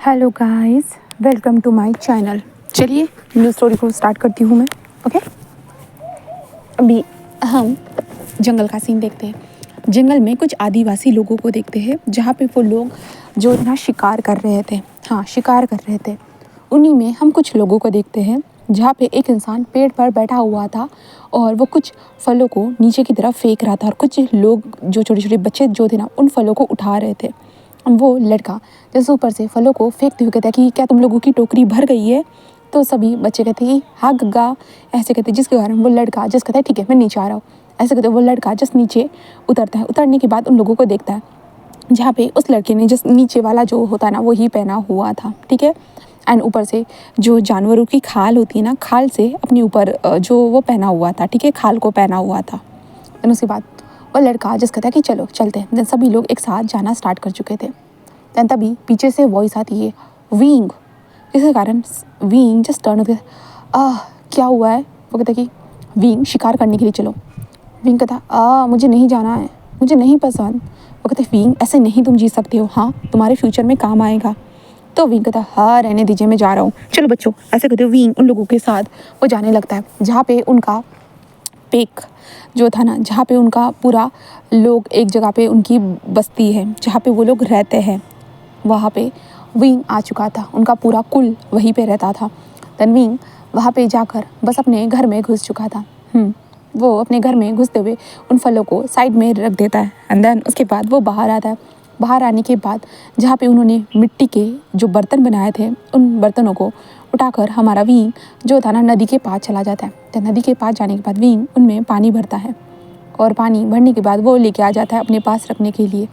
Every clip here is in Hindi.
Hello guys, welcome to my channel. चलिए न्यू स्टोरी को स्टार्ट करती हूँ मैं। ओके, अभी हम जंगल का सीन देखते हैं। जंगल में कुछ आदिवासी लोगों को देखते हैं जहाँ पे वो लोग जो ना शिकार कर रहे थे। हाँ, शिकार कर रहे थे। उन्हीं में हम कुछ लोगों को देखते हैं जहाँ पे एक इंसान पेड़ पर बैठा हुआ था और वो कुछ फलों को नीचे की तरफ फेंक रहा था और कुछ लोग जो छोटे छोटे बच्चे जो थे ना उन फलों को उठा रहे थे। वो लड़का जैसे ऊपर से फलों को फेंकते हुए कहता है कि क्या तुम लोगों की टोकरी भर गई है? तो सभी बच्चे कहते हैं कि हाँ गग्गा, ऐसे कहते, जिसके कारण वो लड़का जस्ट कहता है ठीक है मैं नीचे आ रहा हूँ। ऐसे कहते वो लड़का जस्ट नीचे उतरता है। उतरने के बाद उन लोगों को देखता है जहाँ पे उस लड़के ने जस्ट नीचे वाला जो होता है ना वही पहना हुआ था, ठीक है। एंड ऊपर से जो जानवरों की खाल होती है ना, खाल से अपने ऊपर जो वो पहना हुआ था, ठीक है, खाल को पहना हुआ था। देन उसके बाद वो लड़का जस्ट कहता है कि चलो चलते हैं। देन सभी लोग एक साथ जाना स्टार्ट कर चुके थे। देन तभी पीछे से वॉइस आती है वींग, जिसके कारण वींग जस्ट टर्न होते क्या हुआ है? वो कहता है कि वींग शिकार करने के लिए चलो। वींग कहता मुझे नहीं जाना है, मुझे नहीं पसंद। वो कहते वींग ऐसे नहीं तुम जी सकते हो, हाँ तुम्हारे फ्यूचर में काम आएगा। तो वींग कहता हाँ रहने दीजिए मैं जा रहा हूँ, चलो बच्चों। ऐसे कहते वींग उन लोगों के साथ वो जाने लगता है जहाँ पे उनका पेक जो था ना, जहाँ पे उनका पूरा लोग एक जगह पे उनकी बस्ती है जहाँ पे वो लोग रहते हैं, वहाँ पे वींग आ चुका था। उनका पूरा कुल वहीं पे रहता था। देन वींग वहाँ पे जाकर बस अपने घर में घुस चुका था। वो अपने घर में घुसते हुए उन फलों को साइड में रख देता है एंड देन उसके बाद वो बाहर आता है। बाहर आने के बाद जहाँ पे उन्होंने मिट्टी के जो बर्तन बनाए थे उन बर्तनों को उठाकर हमारा वींग जो था ना नदी के पास चला जाता है। तो नदी के पास जाने के बाद वींग उनमें पानी भरता है और पानी भरने के बाद वो लेके आ जाता है अपने पास रखने के लिए।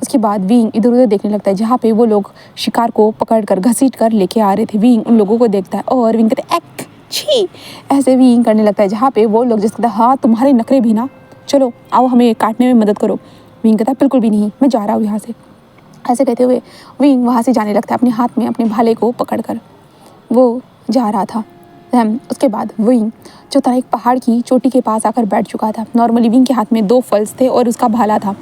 उसके बाद वींग इधर उधर देखने लगता है जहाँ पे वो लोग शिकार को पकड़ कर घसीट कर लेके आ रहे थे। वींग उन लोगों को देखता है और वींग कहता है एक छी, ऐसे वींग करने लगता है जहाँ पे वो लोग जिसका हाँ तुम्हारे नखरे भी ना, चलो आओ हमें काटने में मदद करो। वींग कहता है बिल्कुल भी नहीं, मैं जा रहा हूँ यहाँ से। ऐसे कहते हुए वींग वहाँ से जाने लगता है अपने हाथ में अपने भाले को पकड़ कर वो जा रहा था। उसके बाद वींग जो था एक पहाड़ की चोटी के पास आकर बैठ चुका था। नॉर्मली वींग के हाथ में 2 फल्स थे और उसका भाला था।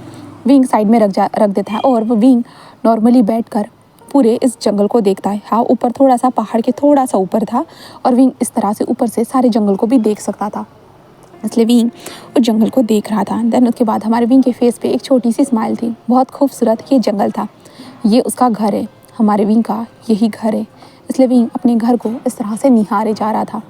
वींग साइड में रख देता है और वो वींग नॉर्मली बैठकर पूरे इस जंगल को देखता है। हाँ, ऊपर थोड़ा सा पहाड़ के थोड़ा सा ऊपर था और वींग इस तरह से ऊपर से सारे जंगल को भी देख सकता था, इसलिए वींग उस जंगल को देख रहा था। देन उसके बाद हमारे वींग के फेस पे एक छोटी सी स्माइल थी। बहुत खूबसूरत ये जंगल था, ये उसका घर है, हमारे वींग का यही घर है, इसलिए वींग अपने घर को इस तरह से निहारे जा रहा था।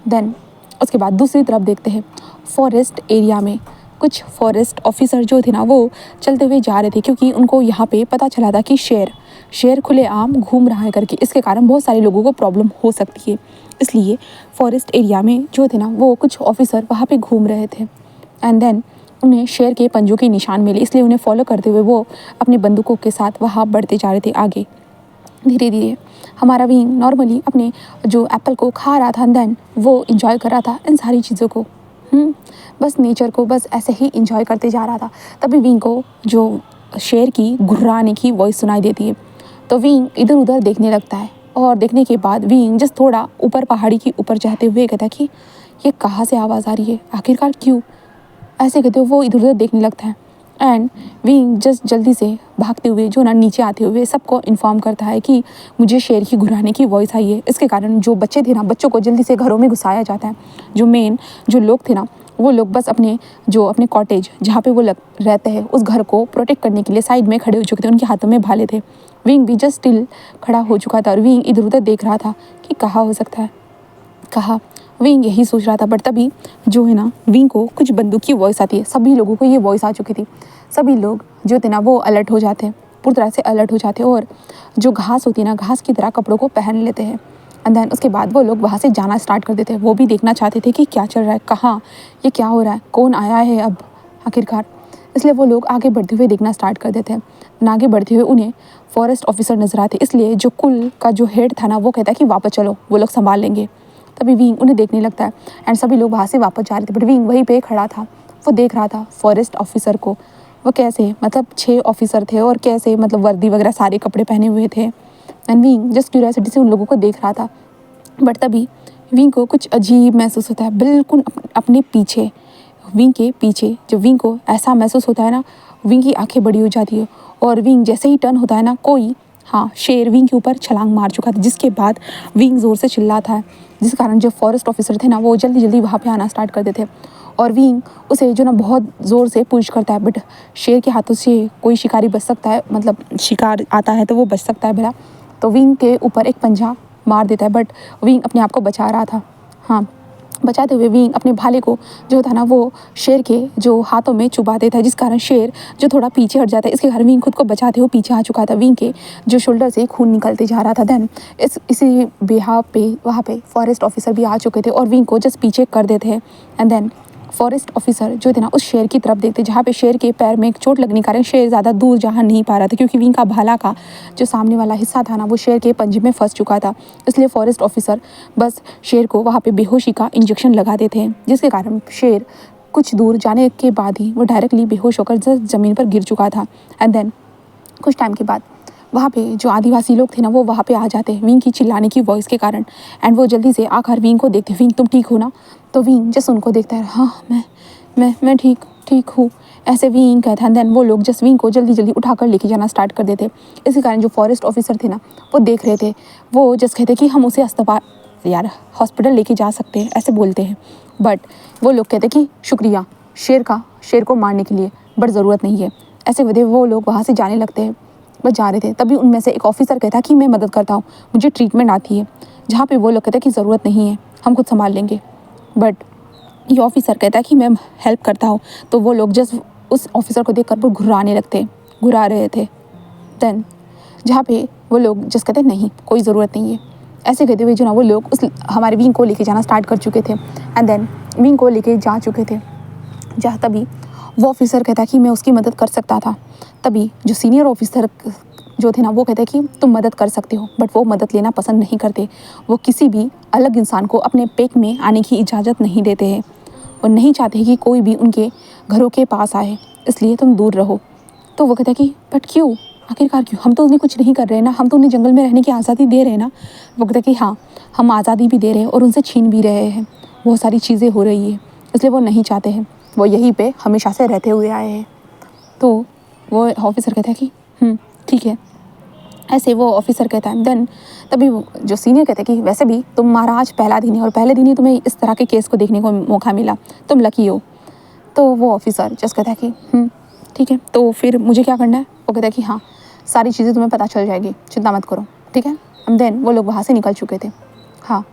देन उसके बाद दूसरी तरफ देखते हैं फॉरेस्ट एरिया में कुछ फॉरेस्ट ऑफिसर जो थे ना वो चलते हुए जा रहे थे क्योंकि उनको यहाँ पे पता चला था कि शेर खुलेआम घूम रहा है करके। इसके कारण बहुत सारे लोगों को प्रॉब्लम हो सकती है, इसलिए फॉरेस्ट एरिया में जो थे ना वो कुछ ऑफिसर वहाँ पे घूम रहे थे। एंड देन उन्हें शेर के पंजों के निशान मिले, इसलिए उन्हें फॉलो करते हुए वो अपने बंदूकों के साथ वहाँ बढ़ते जा रहे थे आगे। धीरे धीरे हमारा वींग नॉर्मली अपने जो एप्पल को खा रहा था, देन वो इंजॉय कर रहा था इन सारी चीज़ों को। बस नेचर को बस ऐसे ही इंजॉय करते जा रहा था। तभी वींग को जो शेर की गुर्राने की वॉइस सुनाई देती है, तो वींग इधर उधर देखने लगता है और देखने के बाद वींग जस्ट थोड़ा ऊपर पहाड़ी के ऊपर जाते हुए कहता है कि ये कहाँ से आवाज़ आ रही है, आखिरकार क्यों? ऐसे कहते हुए वो इधर उधर देखने लगता है एंड वींग जस्ट जल्दी से भागते हुए जो ना नीचे आते हुए सबको इन्फॉर्म करता है कि मुझे शेर की गुर्राने की वॉइस आई है। इसके कारण जो बच्चे थे ना, बच्चों को जल्दी से घरों में घुसाया जाता है। जो मेन जो लोग थे ना वो लोग बस अपने कॉटेज जहाँ पे वो रहते हैं उस घर को प्रोटेक्ट करने के लिए साइड में खड़े हो चुके थे। उनके हाथों में भाले थे। वींग भी जस्ट स्टिल खड़ा हो चुका था और वींग इधर उधर देख रहा था कि कहाँ हो सकता है, कहाँ। वींग यही सोच रहा था, बट तभी जो है ना वींग को कुछ बंदूक की वॉइस आती है। सभी लोगों को ये वॉइस आ चुकी थी। सभी लोग जो थे ना वो अलर्ट हो जाते हैं, पूरी तरह से अलर्ट हो जाते हैं और जो घास होती है ना घास की तरह कपड़ों को पहन लेते हैं। एंड देन उसके बाद वो लोग वहाँ से जाना स्टार्ट कर देते हैं। वो भी देखना चाहते थे कि क्या चल रहा है, कहाँ ये क्या हो रहा है, कौन आया है अब आखिरकार। इसलिए वो लोग आगे बढ़ते हुए देखना स्टार्ट कर देते हैं। आगे बढ़ते हुए उन्हें फॉरेस्ट ऑफिसर नजर आते, इसलिए जो कुल का जो हेड था ना वो कहता है कि वापस चलो, वो लोग संभाल लेंगे। तभी वींग उन्हें देखने लगता है एंड सभी लोग वहाँ से वापस जा रहे थे, बट वींग वहीं पे खड़ा था। वो देख रहा था फॉरेस्ट ऑफिसर को, वो कैसे 6 ऑफिसर थे और कैसे वर्दी वगैरह सारे कपड़े पहने हुए थे। एंड वींग जस्ट क्यूरियोसिटी से उन लोगों को देख रहा था। बट तभी वींग को कुछ अजीब महसूस होता है बिल्कुल अपने पीछे, वींग के पीछे। जब वींग को ऐसा महसूस होता है ना, वींग की आंखें बड़ी हो जाती है और वींग जैसे ही टर्न होता है ना, कोई हाँ, शेर विंग के ऊपर छलांग मार चुका था, जिसके बाद विंग ज़ोर से चिल्लाता है, जिस कारण जो फॉरेस्ट ऑफिसर थे ना वो जल्दी जल्दी वहाँ पे आना स्टार्ट कर देते। और विंग उसे जो ना बहुत ज़ोर से पुश करता है, बट शेर के हाथों से कोई शिकारी बच सकता है, मतलब शिकार आता है तो वो बच सकता है भला। तो विंग के ऊपर एक पंजा मार देता है, बट विंग अपने आप को बचा रहा था। हाँ, बचाते हुए विंग अपने भाले को जो था ना वो शेर के जो हाथों में चुबा देता है, जिस कारण शेर जो थोड़ा पीछे हट जाता है। इसके कारण विंग खुद को बचाते हुए पीछे आ चुका था। विंग के जो शोल्डर से खून निकलते जा रहा था। देन इसी बिहाव पे वहाँ पे फॉरेस्ट ऑफिसर भी आ चुके थे और विंग को जस्ट पीछे कर देते हैं। एंड देन फॉरेस्ट ऑफिसर जो थे ना उस शेर की तरफ देखते, जहाँ पे शेर के पैर में एक चोट लगने के कारण शेर ज़्यादा दूर जा नहीं पा रहा था, क्योंकि विंग का भाला का जो सामने वाला हिस्सा था ना वो शेर के पंजे में फंस चुका था। इसलिए फॉरेस्ट ऑफिसर बस शेर को वहाँ पे बेहोशी का इंजेक्शन लगा देते हैं, जिसके कारण शेर कुछ दूर जाने के बाद ही वो डायरेक्टली बेहोश होकर ज़मीन पर गिर चुका था। एंड देन कुछ टाइम के बाद वहाँ पे जो आदिवासी लोग थे ना वो वहाँ पे आ जाते हैं विंग की चिल्लाने की वॉइस के कारण। एंड वो जल्दी से आकर विंग को देखते, विंग तुम ठीक हो ना? तो विंग जस्ट उनको देखता है, हाँ मैं ठीक हूँ, ऐसे विंग कहता है। देन वो लोग जस्ट विंग को जल्दी जल्दी उठाकर लेके जाना स्टार्ट कर देते। इसी कारण जो फॉरेस्ट ऑफिसर थे ना वो देख रहे थे, वो जस्ट कहते कि हम उसे हॉस्पिटल लेके जा सकते हैं, ऐसे बोलते हैं। बट वो लोग कहते कि शुक्रिया शेर को मारने के लिए, बट ज़रूरत नहीं है। ऐसे कहते वो लोग वहाँ से जाने लगते हैं। बस जा रहे थे तभी उनमें से एक ऑफिसर कहता कि मैं मदद करता हूँ, मुझे ट्रीटमेंट आती है, जहाँ पे वो लोग कहते कि ज़रूरत नहीं है, हम खुद संभाल लेंगे। बट ये ऑफिसर कहता है कि मैं हेल्प करता हूँ। तो वो लोग जस्ट उस ऑफिसर को देखकर वो घुरा रहे थे। देन जहाँ पे वो लोग जस्ट कहते नहीं कोई ज़रूरत नहीं है, ऐसे कहते हुए जो ना वो लोग उस हमारे विंग को लेके जाना स्टार्ट कर चुके थे। एंड देन विंग को लेके जा चुके थे, जहाँ तभी वो ऑफिसर कहता कि मैं उसकी मदद कर सकता था। तभी जो सीनियर ऑफिसर जो थे ना वो कहते कि तुम मदद कर सकते हो, बट वो मदद लेना पसंद नहीं करते। वो किसी भी अलग इंसान को अपने पेक में आने की इजाज़त नहीं देते हैं। वो नहीं चाहते कि कोई भी उनके घरों के पास आए, इसलिए तुम दूर रहो। तो वो कहता कि बट क्यों, आखिरकार क्यों? हम तो उन्हें कुछ नहीं कर रहे ना, हम तो उन्हें जंगल में रहने की आज़ादी दे रहे हैं ना। वो कहता कि हाँ, हम आज़ादी भी दे रहे हैं और उनसे छीन भी रहे हैं, बहुत सारी चीज़ें हो रही है, इसलिए वो नहीं चाहते हैं, वो यहीं पे हमेशा से रहते हुए आए हैं। तो वो ऑफिसर कहता है कि ठीक है, ऐसे वो ऑफिसर कहता है। देन तभी जो सीनियर कहते हैं कि वैसे भी तुम्हारा आज पहला दिन है और पहले दिन ही तुम्हें इस तरह के केस को देखने को मौका मिला, तुम लकी हो। तो वो ऑफिसर जस्ट कहता है कि ठीक है, तो फिर मुझे क्या करना है? वो कहता है कि हाँ, सारी चीज़ें तुम्हें पता चल जाएगी, चिंता मत करो, ठीक है। देन वो लोग वहाँ से निकल चुके थे। हाँ,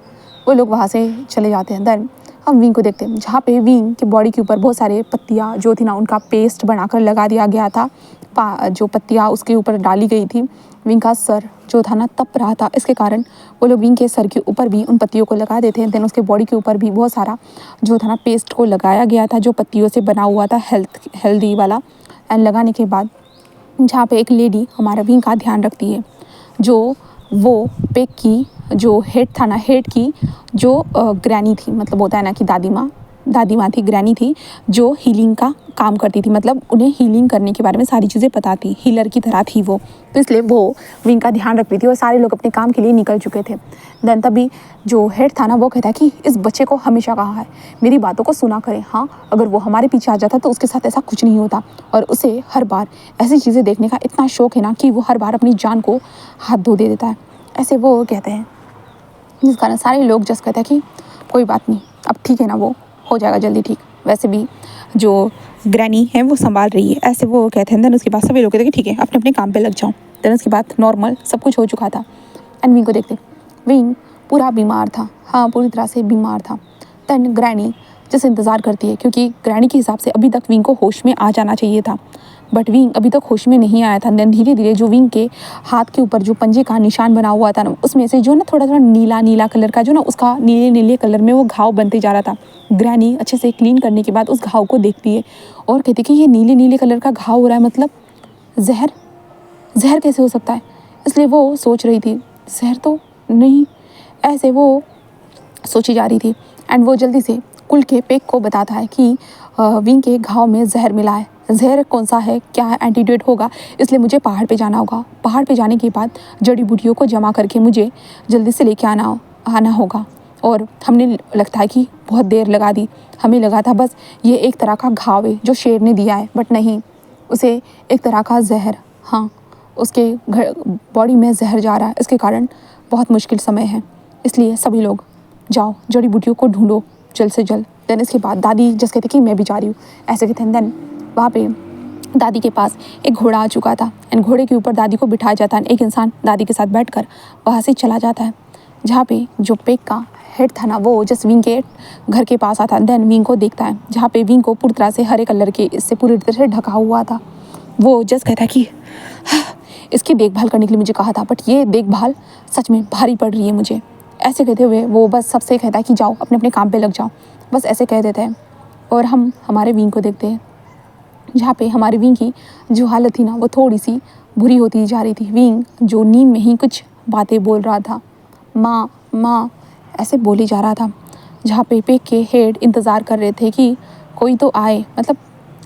वो लोग वहाँ से चले जाते हैं। देन हम विंग को देखते हैं, जहाँ पे विंग के बॉडी के ऊपर बहुत सारे पत्तियाँ जो थी ना उनका पेस्ट बनाकर लगा दिया गया था। जो पत्तियाँ उसके ऊपर डाली गई थी, विंग का सर जो था ना तप रहा था, इसके कारण वो लोग विंग के सर के ऊपर भी उन पत्तियों को लगा देते हैं। देन उसके बॉडी के ऊपर भी बहुत सारा जो था ना पेस्ट को लगाया गया था, जो पत्तियों से बना हुआ था, हेल्दी वाला। एंड लगाने के बाद जहाँ पे एक लेडी हमारा विंग का ध्यान रखती है, जो वो पेक की जो हेड था ना, हेड की जो ग्रैनी थी, मतलब होता है ना कि दादी माँ थी, ग्रैनी थी, जो हीलिंग का काम करती थी, मतलब उन्हें हीलिंग करने के बारे में सारी चीज़ें पता थी, हीलर की तरह थी वो। तो इसलिए वो विंग का ध्यान रखती थी और सारे लोग अपने काम के लिए निकल चुके थे। देन तभी जो हेड था ना वो कहता कि इस बच्चे को हमेशा कहा है मेरी बातों को सुना करें। हाँ, अगर वो हमारे पीछे आ जाता तो उसके साथ ऐसा कुछ नहीं होता, और उसे हर बार ऐसी चीज़ें देखने का इतना शौक है ना कि वो हर बार अपनी जान को हाथ धो दे देता है, ऐसे वो कहते हैं। जिस कारण सारे लोग जस्ट कहते हैं कि कोई बात नहीं, अब ठीक है ना, वो हो जाएगा जल्दी ठीक, वैसे भी जो ग्रैनी है वो संभाल रही है, ऐसे वो कहते हैं। देन उसके बाद सभी लोग कहते हैं कि ठीक है, अपने अपने काम पे लग जाओ। देन उसके बाद नॉर्मल सब कुछ हो चुका था। एंड विंग को देखते, विंग पूरा बीमार था, हाँ पूरी तरह से बीमार था। देन ग्रैनी जैसे इंतज़ार करती है, क्योंकि ग्रैनी के हिसाब से अभी तक विंग को होश में आ जाना चाहिए था, बट विंग अभी तक होश में नहीं आया था। देन धीरे धीरे जो विंग के हाथ के ऊपर जो पंजे का निशान बना हुआ था ना, उसमें से जो ना थोड़ा थोड़ा नीला नीला कलर का जो ना उसका नीले नीले कलर में वो घाव बनते जा रहा था। ग्रैनी अच्छे से क्लीन करने के बाद उस घाव को देखती है और कहती कि ये नीले नीले कलर का घाव हो रहा है, मतलब जहर कैसे हो सकता है? इसलिए वो सोच रही थी, जहर तो नहीं, ऐसे वो सोची जा रही थी। एंड वो जल्दी से कुल के पेक को बताता है कि विंग के घाव में जहर मिला है, जहर कौन सा है, क्या एंटीडोट होगा, इसलिए मुझे पहाड़ पे जाना होगा। पहाड़ पे जाने के बाद जड़ी बूटियों को जमा करके मुझे जल्दी से लेके आना होगा। और हमने लगता है कि बहुत देर लगा दी, हमें लगा था बस ये एक तरह का घाव है जो शेर ने दिया है, बट नहीं, उसे एक तरह का जहर, हाँ उसके बॉडी में जहर जा रहा है, इसके कारण बहुत मुश्किल समय है। इसलिए सभी लोग जाओ जड़ी बूटियों को ढूंढो जल्द से जल्द। देन इसके बाद दादी जैसे कहते कि मैं भी जा रही हूँ, ऐसे कहते हैं। देन वहाँ पे दादी के पास एक घोड़ा आ चुका था एंड घोड़े के ऊपर दादी को बिठाया जाता है। एक इंसान दादी के साथ बैठकर वहाँ से चला जाता है, जहाँ पे जो पेक का हेड था ना वो जस्ट विंग के घर के पास आता है। देन विंग को देखता है, जहाँ पे विंग को पूरी तरह से हरे कलर के इससे पूरी तरह से ढका हुआ था। वो जस्ट कहता है कि इसकी देखभाल करने के लिए मुझे कहा था, बट ये देखभाल सच में भारी पड़ रही है मुझे। ऐसे कहते हुए वो बस सबसे कहता है कि जाओ अपने अपने काम पे लग जाओ, बस ऐसे कह देते हैं। और हम हमारे विंग को देखते हैं, जहाँ पे हमारे विंग की जो हालत थी ना वो थोड़ी सी बुरी होती जा रही थी। विंग जो नींद में ही कुछ बातें बोल रहा था, माँ माँ ऐसे बोली जा रहा था। जहाँ पे पेक के हेड इंतज़ार कर रहे थे कि कोई तो आए, मतलब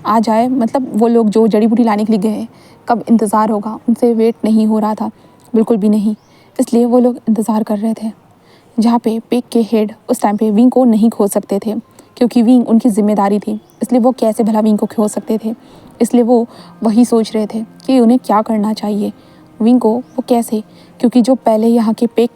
आ जाए, मतलब वो लोग जो जड़ी बूटी लाने के लिए गए कब इंतज़ार होगा, उनसे वेट नहीं हो रहा था बिल्कुल भी नहीं। इसलिए वो लोग इंतज़ार कर रहे थे। जहाँ पे पेक के हेड उस टाइम पे विंग को नहीं खो सकते थे, क्योंकि विंग उनकी जिम्मेदारी थी। इसलिए वो कैसे भला विंग को खो सकते थे। इसलिए वो वही सोच रहे थे कि उन्हें क्या करना चाहिए, विंग को वो कैसे, क्योंकि जो पहले यहाँ के पेक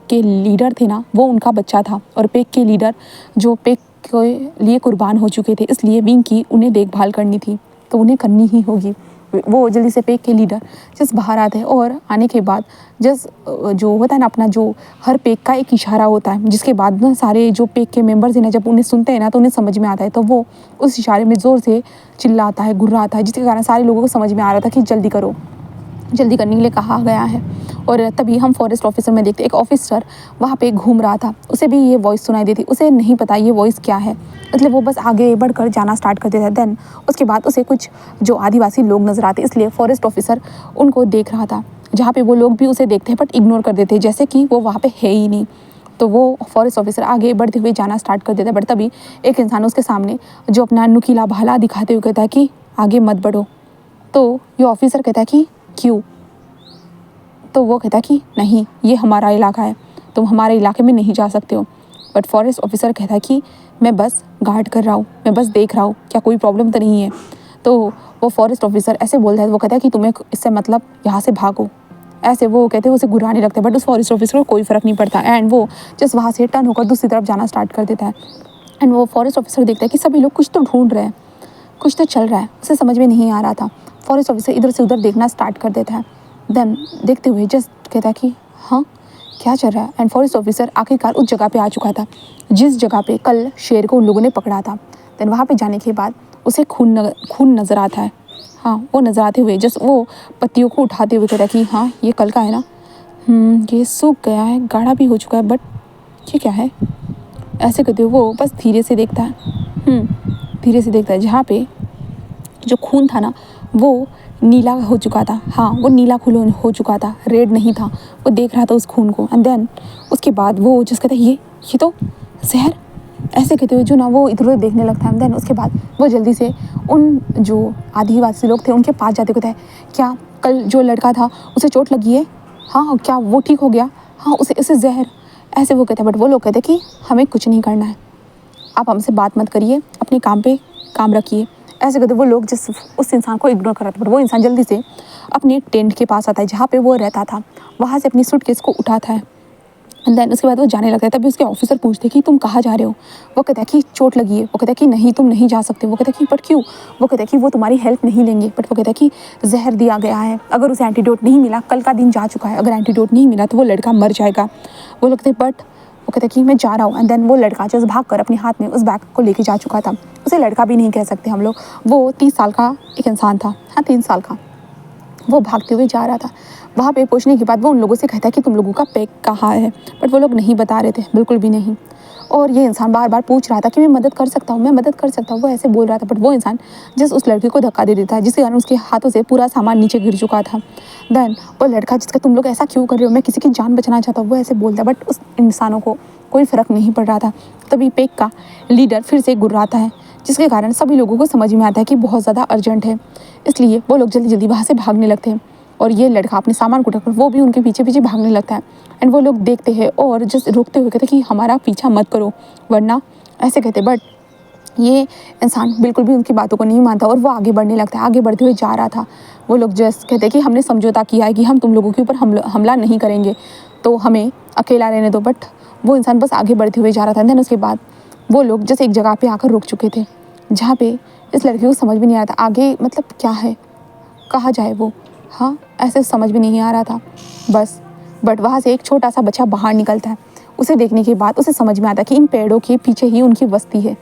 के लीडर थे ना वो उनका बच्चा था, और पेक के लीडर जो पेक के लिए कुर्बान हो चुके थे। इसलिए विंग की उन्हें देखभाल करनी थी, तो उन्हें करनी ही होगी। वो जल्दी से पेक के लीडर जस्ट बाहर आते हैं, और आने के बाद जस्ट जो होता है ना अपना जो हर पेक का एक इशारा होता है, जिसके बाद ना सारे जो पेक के मेंबर्स हैं ना जब उन्हें सुनते हैं ना तो उन्हें समझ में आता है। तो वो उस इशारे में ज़ोर से चिल्लाता है, गुर्राता है, जिसके कारण सारे लोगों को समझ में आ रहा था कि जल्दी करो, जल्दी करने के लिए कहा गया है। और तभी हम फॉरेस्ट ऑफिसर में देखते एक ऑफिसर वहाँ पे घूम रहा था, उसे भी ये वॉइस सुनाई देती। उसे नहीं पता ये वॉइस क्या है, इसलिए वो बस आगे बढ़कर जाना स्टार्ट कर देता है। देन उसके बाद उसे कुछ जो आदिवासी लोग नज़र आते, इसलिए फॉरेस्ट ऑफिसर उनको देख रहा था। जहाँ पे वो लोग भी उसे देखते हैं बट इग्नोर कर देते हैं, जैसे कि वो वहाँ पे है ही नहीं। तो वो फॉरेस्ट ऑफिसर आगे बढ़ते हुए जाना स्टार्ट कर देता है, बट तभी एक इंसान उसके सामने जो अपना नुकीला भाला दिखाते हुए कहता है कि आगे मत बढ़ो। तो ये ऑफिसर कहता है कि क्यों? तो वो कहता है कि नहीं, ये हमारा इलाका है, तुम हमारे इलाके में नहीं जा सकते हो। बट फॉरेस्ट ऑफिसर कहता है कि मैं बस गार्ड कर रहा हूँ, मैं बस देख रहा हूँ, क्या कोई प्रॉब्लम तो नहीं है। तो वो फॉरेस्ट ऑफिसर ऐसे बोलता है, वो कहता है कि तुम्हें इससे मतलब यहाँ से भागो। ऐसे वो कहते हैं उसे गुर्राने लगते हैं, बट उस फॉरेस्ट ऑफिसर को कोई फ़र्क नहीं पड़ता एंड वो जस्ट वहाँ से टर्न होकर दूसरी तरफ जाना स्टार्ट कर देता है। एंड वो फॉरेस्ट ऑफिसर देखता है कि सभी लोग कुछ तो ढूंढ रहे हैं, कुछ तो चल रहा है, उसे समझ में नहीं आ रहा था। फॉरेस्ट ऑफिसर इधर से उधर देखना स्टार्ट कर देता है। देन देखते हुए जस्ट कहता है कि हाँ क्या चल रहा है। एंड फॉरेस्ट ऑफिसर आखिरकार उस जगह पे आ चुका था जिस जगह पे कल शेर को उन लोगों ने पकड़ा था। देन वहाँ पे जाने के बाद उसे खून नज़र आता है। हाँ, वो नज़र आते हुए जस्ट वो पत्तियों को उठाते हुए कहता है कि हाँ ये कल का है ना, ये सूख गया है, गाढ़ा भी हो चुका है, बट ये क्या है। ऐसे कहते हुए वो बस धीरे से देखता है, धीरे से देखता है, जहाँ पे जो खून था ना वो नीला हो चुका था। हाँ, वो नीला खून हो चुका था, रेड नहीं था। वो देख रहा था उस खून को। एंड देन उसके बाद वो जिस कहता है ये तो जहर, ऐसे कहते हुए जो ना वो इधर उधर देखने लगता है। देन उसके बाद वो जल्दी से उन जो आदिवासी लोग थे उनके पास जाते कहता है, क्या कल जो लड़का था उसे चोट लगी है? हाँ, क्या वो ठीक हो गया? हाँ, उसे जहर। ऐसे वो कहते हैं, बट वो लोग कहते कि हमें कुछ नहीं करना है, आप हमसे बात मत करिए, अपने काम पे काम रखिए। ऐसे कहते वो लोग जिस उस इंसान को इग्नोर कर रहा था, पर वो इंसान जल्दी से अपने टेंट के पास आता है जहाँ पे वो रहता था, वहाँ से अपनी सूटकेस को उठाता है। एंड देन उसके बाद वो जाने लगता है। तभी उसके ऑफिसर पूछते हैं कि तुम कहाँ जा रहे हो? वो कहता है कि चोट लगी है। वो कहता है कि नहीं, तुम नहीं जा सकते। वो कहता है कि बट क्यों? वो कहता है कि वो तुम्हारी हेल्प नहीं लेंगे। बट वो कहता है कि जहर दिया गया है, अगर उसे एंटीडोट नहीं मिला, कल का दिन जा चुका है, अगर एंटीडोट नहीं मिला तो वो लड़का मर जाएगा। वो लोग कहते बट वो कहता है कि मैं जा रहा हूँ। एंड देन वो लड़का जस्ट भाग कर अपने हाथ में उस बैग को लेके जा चुका था। उसे लड़का भी नहीं कह सकते हम लोग, वो 30 साल का एक इंसान था। हाँ, 3 साल का। वो भागते हुए जा रहा था। वहाँ पे पहुँचने के बाद वो उन लोगों से कहता है कि तुम लोगों का पैक कहाँ है? बट वो लोग नहीं बता रहे थे, बिल्कुल भी नहीं। और ये इंसान बार बार पूछ रहा था कि मैं मदद कर सकता हूँ, मैं मदद कर सकता हूँ, वो ऐसे बोल रहा था। बट वो इंसान जिस उस लड़के को धक्का दे देता है, जिसके कारण उसके हाथों से पूरा सामान नीचे गिर चुका था। देन वो लड़का जिसका तुम लोग ऐसा क्यों कर रहे हो, मैं किसी की जान बचाना चाहता हूँ, वो ऐसे बोलता है। बट उस इंसानों को कोई फ़र्क नहीं पड़ रहा था। तभी पैक का लीडर फिर से गुर्राता है, जिसके कारण सभी लोगों को समझ में आता है कि बहुत ज़्यादा अर्जेंट है। इसलिए वो लोग जल्दी जल्दी वहाँ से भागने लगते हैं, और ये लड़का अपने सामान को ढककर वो भी उनके पीछे पीछे भागने लगता है। एंड वो लोग देखते हैं और जस्ट रोकते हुए कहते हैं कि हमारा पीछा मत करो वरना, ऐसे कहते। बट ये इंसान बिल्कुल भी उनकी बातों को नहीं मानता और वो आगे बढ़ने लगता है, आगे बढ़ते हुए जा रहा था। वो लोग जस्ट कहते हैं कि हमने समझौता किया है कि हम तुम लोगों के ऊपर हमला नहीं करेंगे, तो हमें अकेला रहने दो। बट वो इंसान बस आगे बढ़ते हुए जा रहा था। देन उसके बाद वो लोग जैसे एक जगह पे आकर रुक चुके थे, जहाँ पे इस लड़की को समझ भी नहीं आ रहा था आगे मतलब क्या है, कहाँ जाए वो। हाँ, ऐसे समझ में नहीं आ रहा था बस। बट वहाँ से एक छोटा सा बच्चा बाहर निकलता है। उसे देखने के बाद उसे समझ में आता है कि इन पेड़ों के पीछे ही उनकी बस्ती है।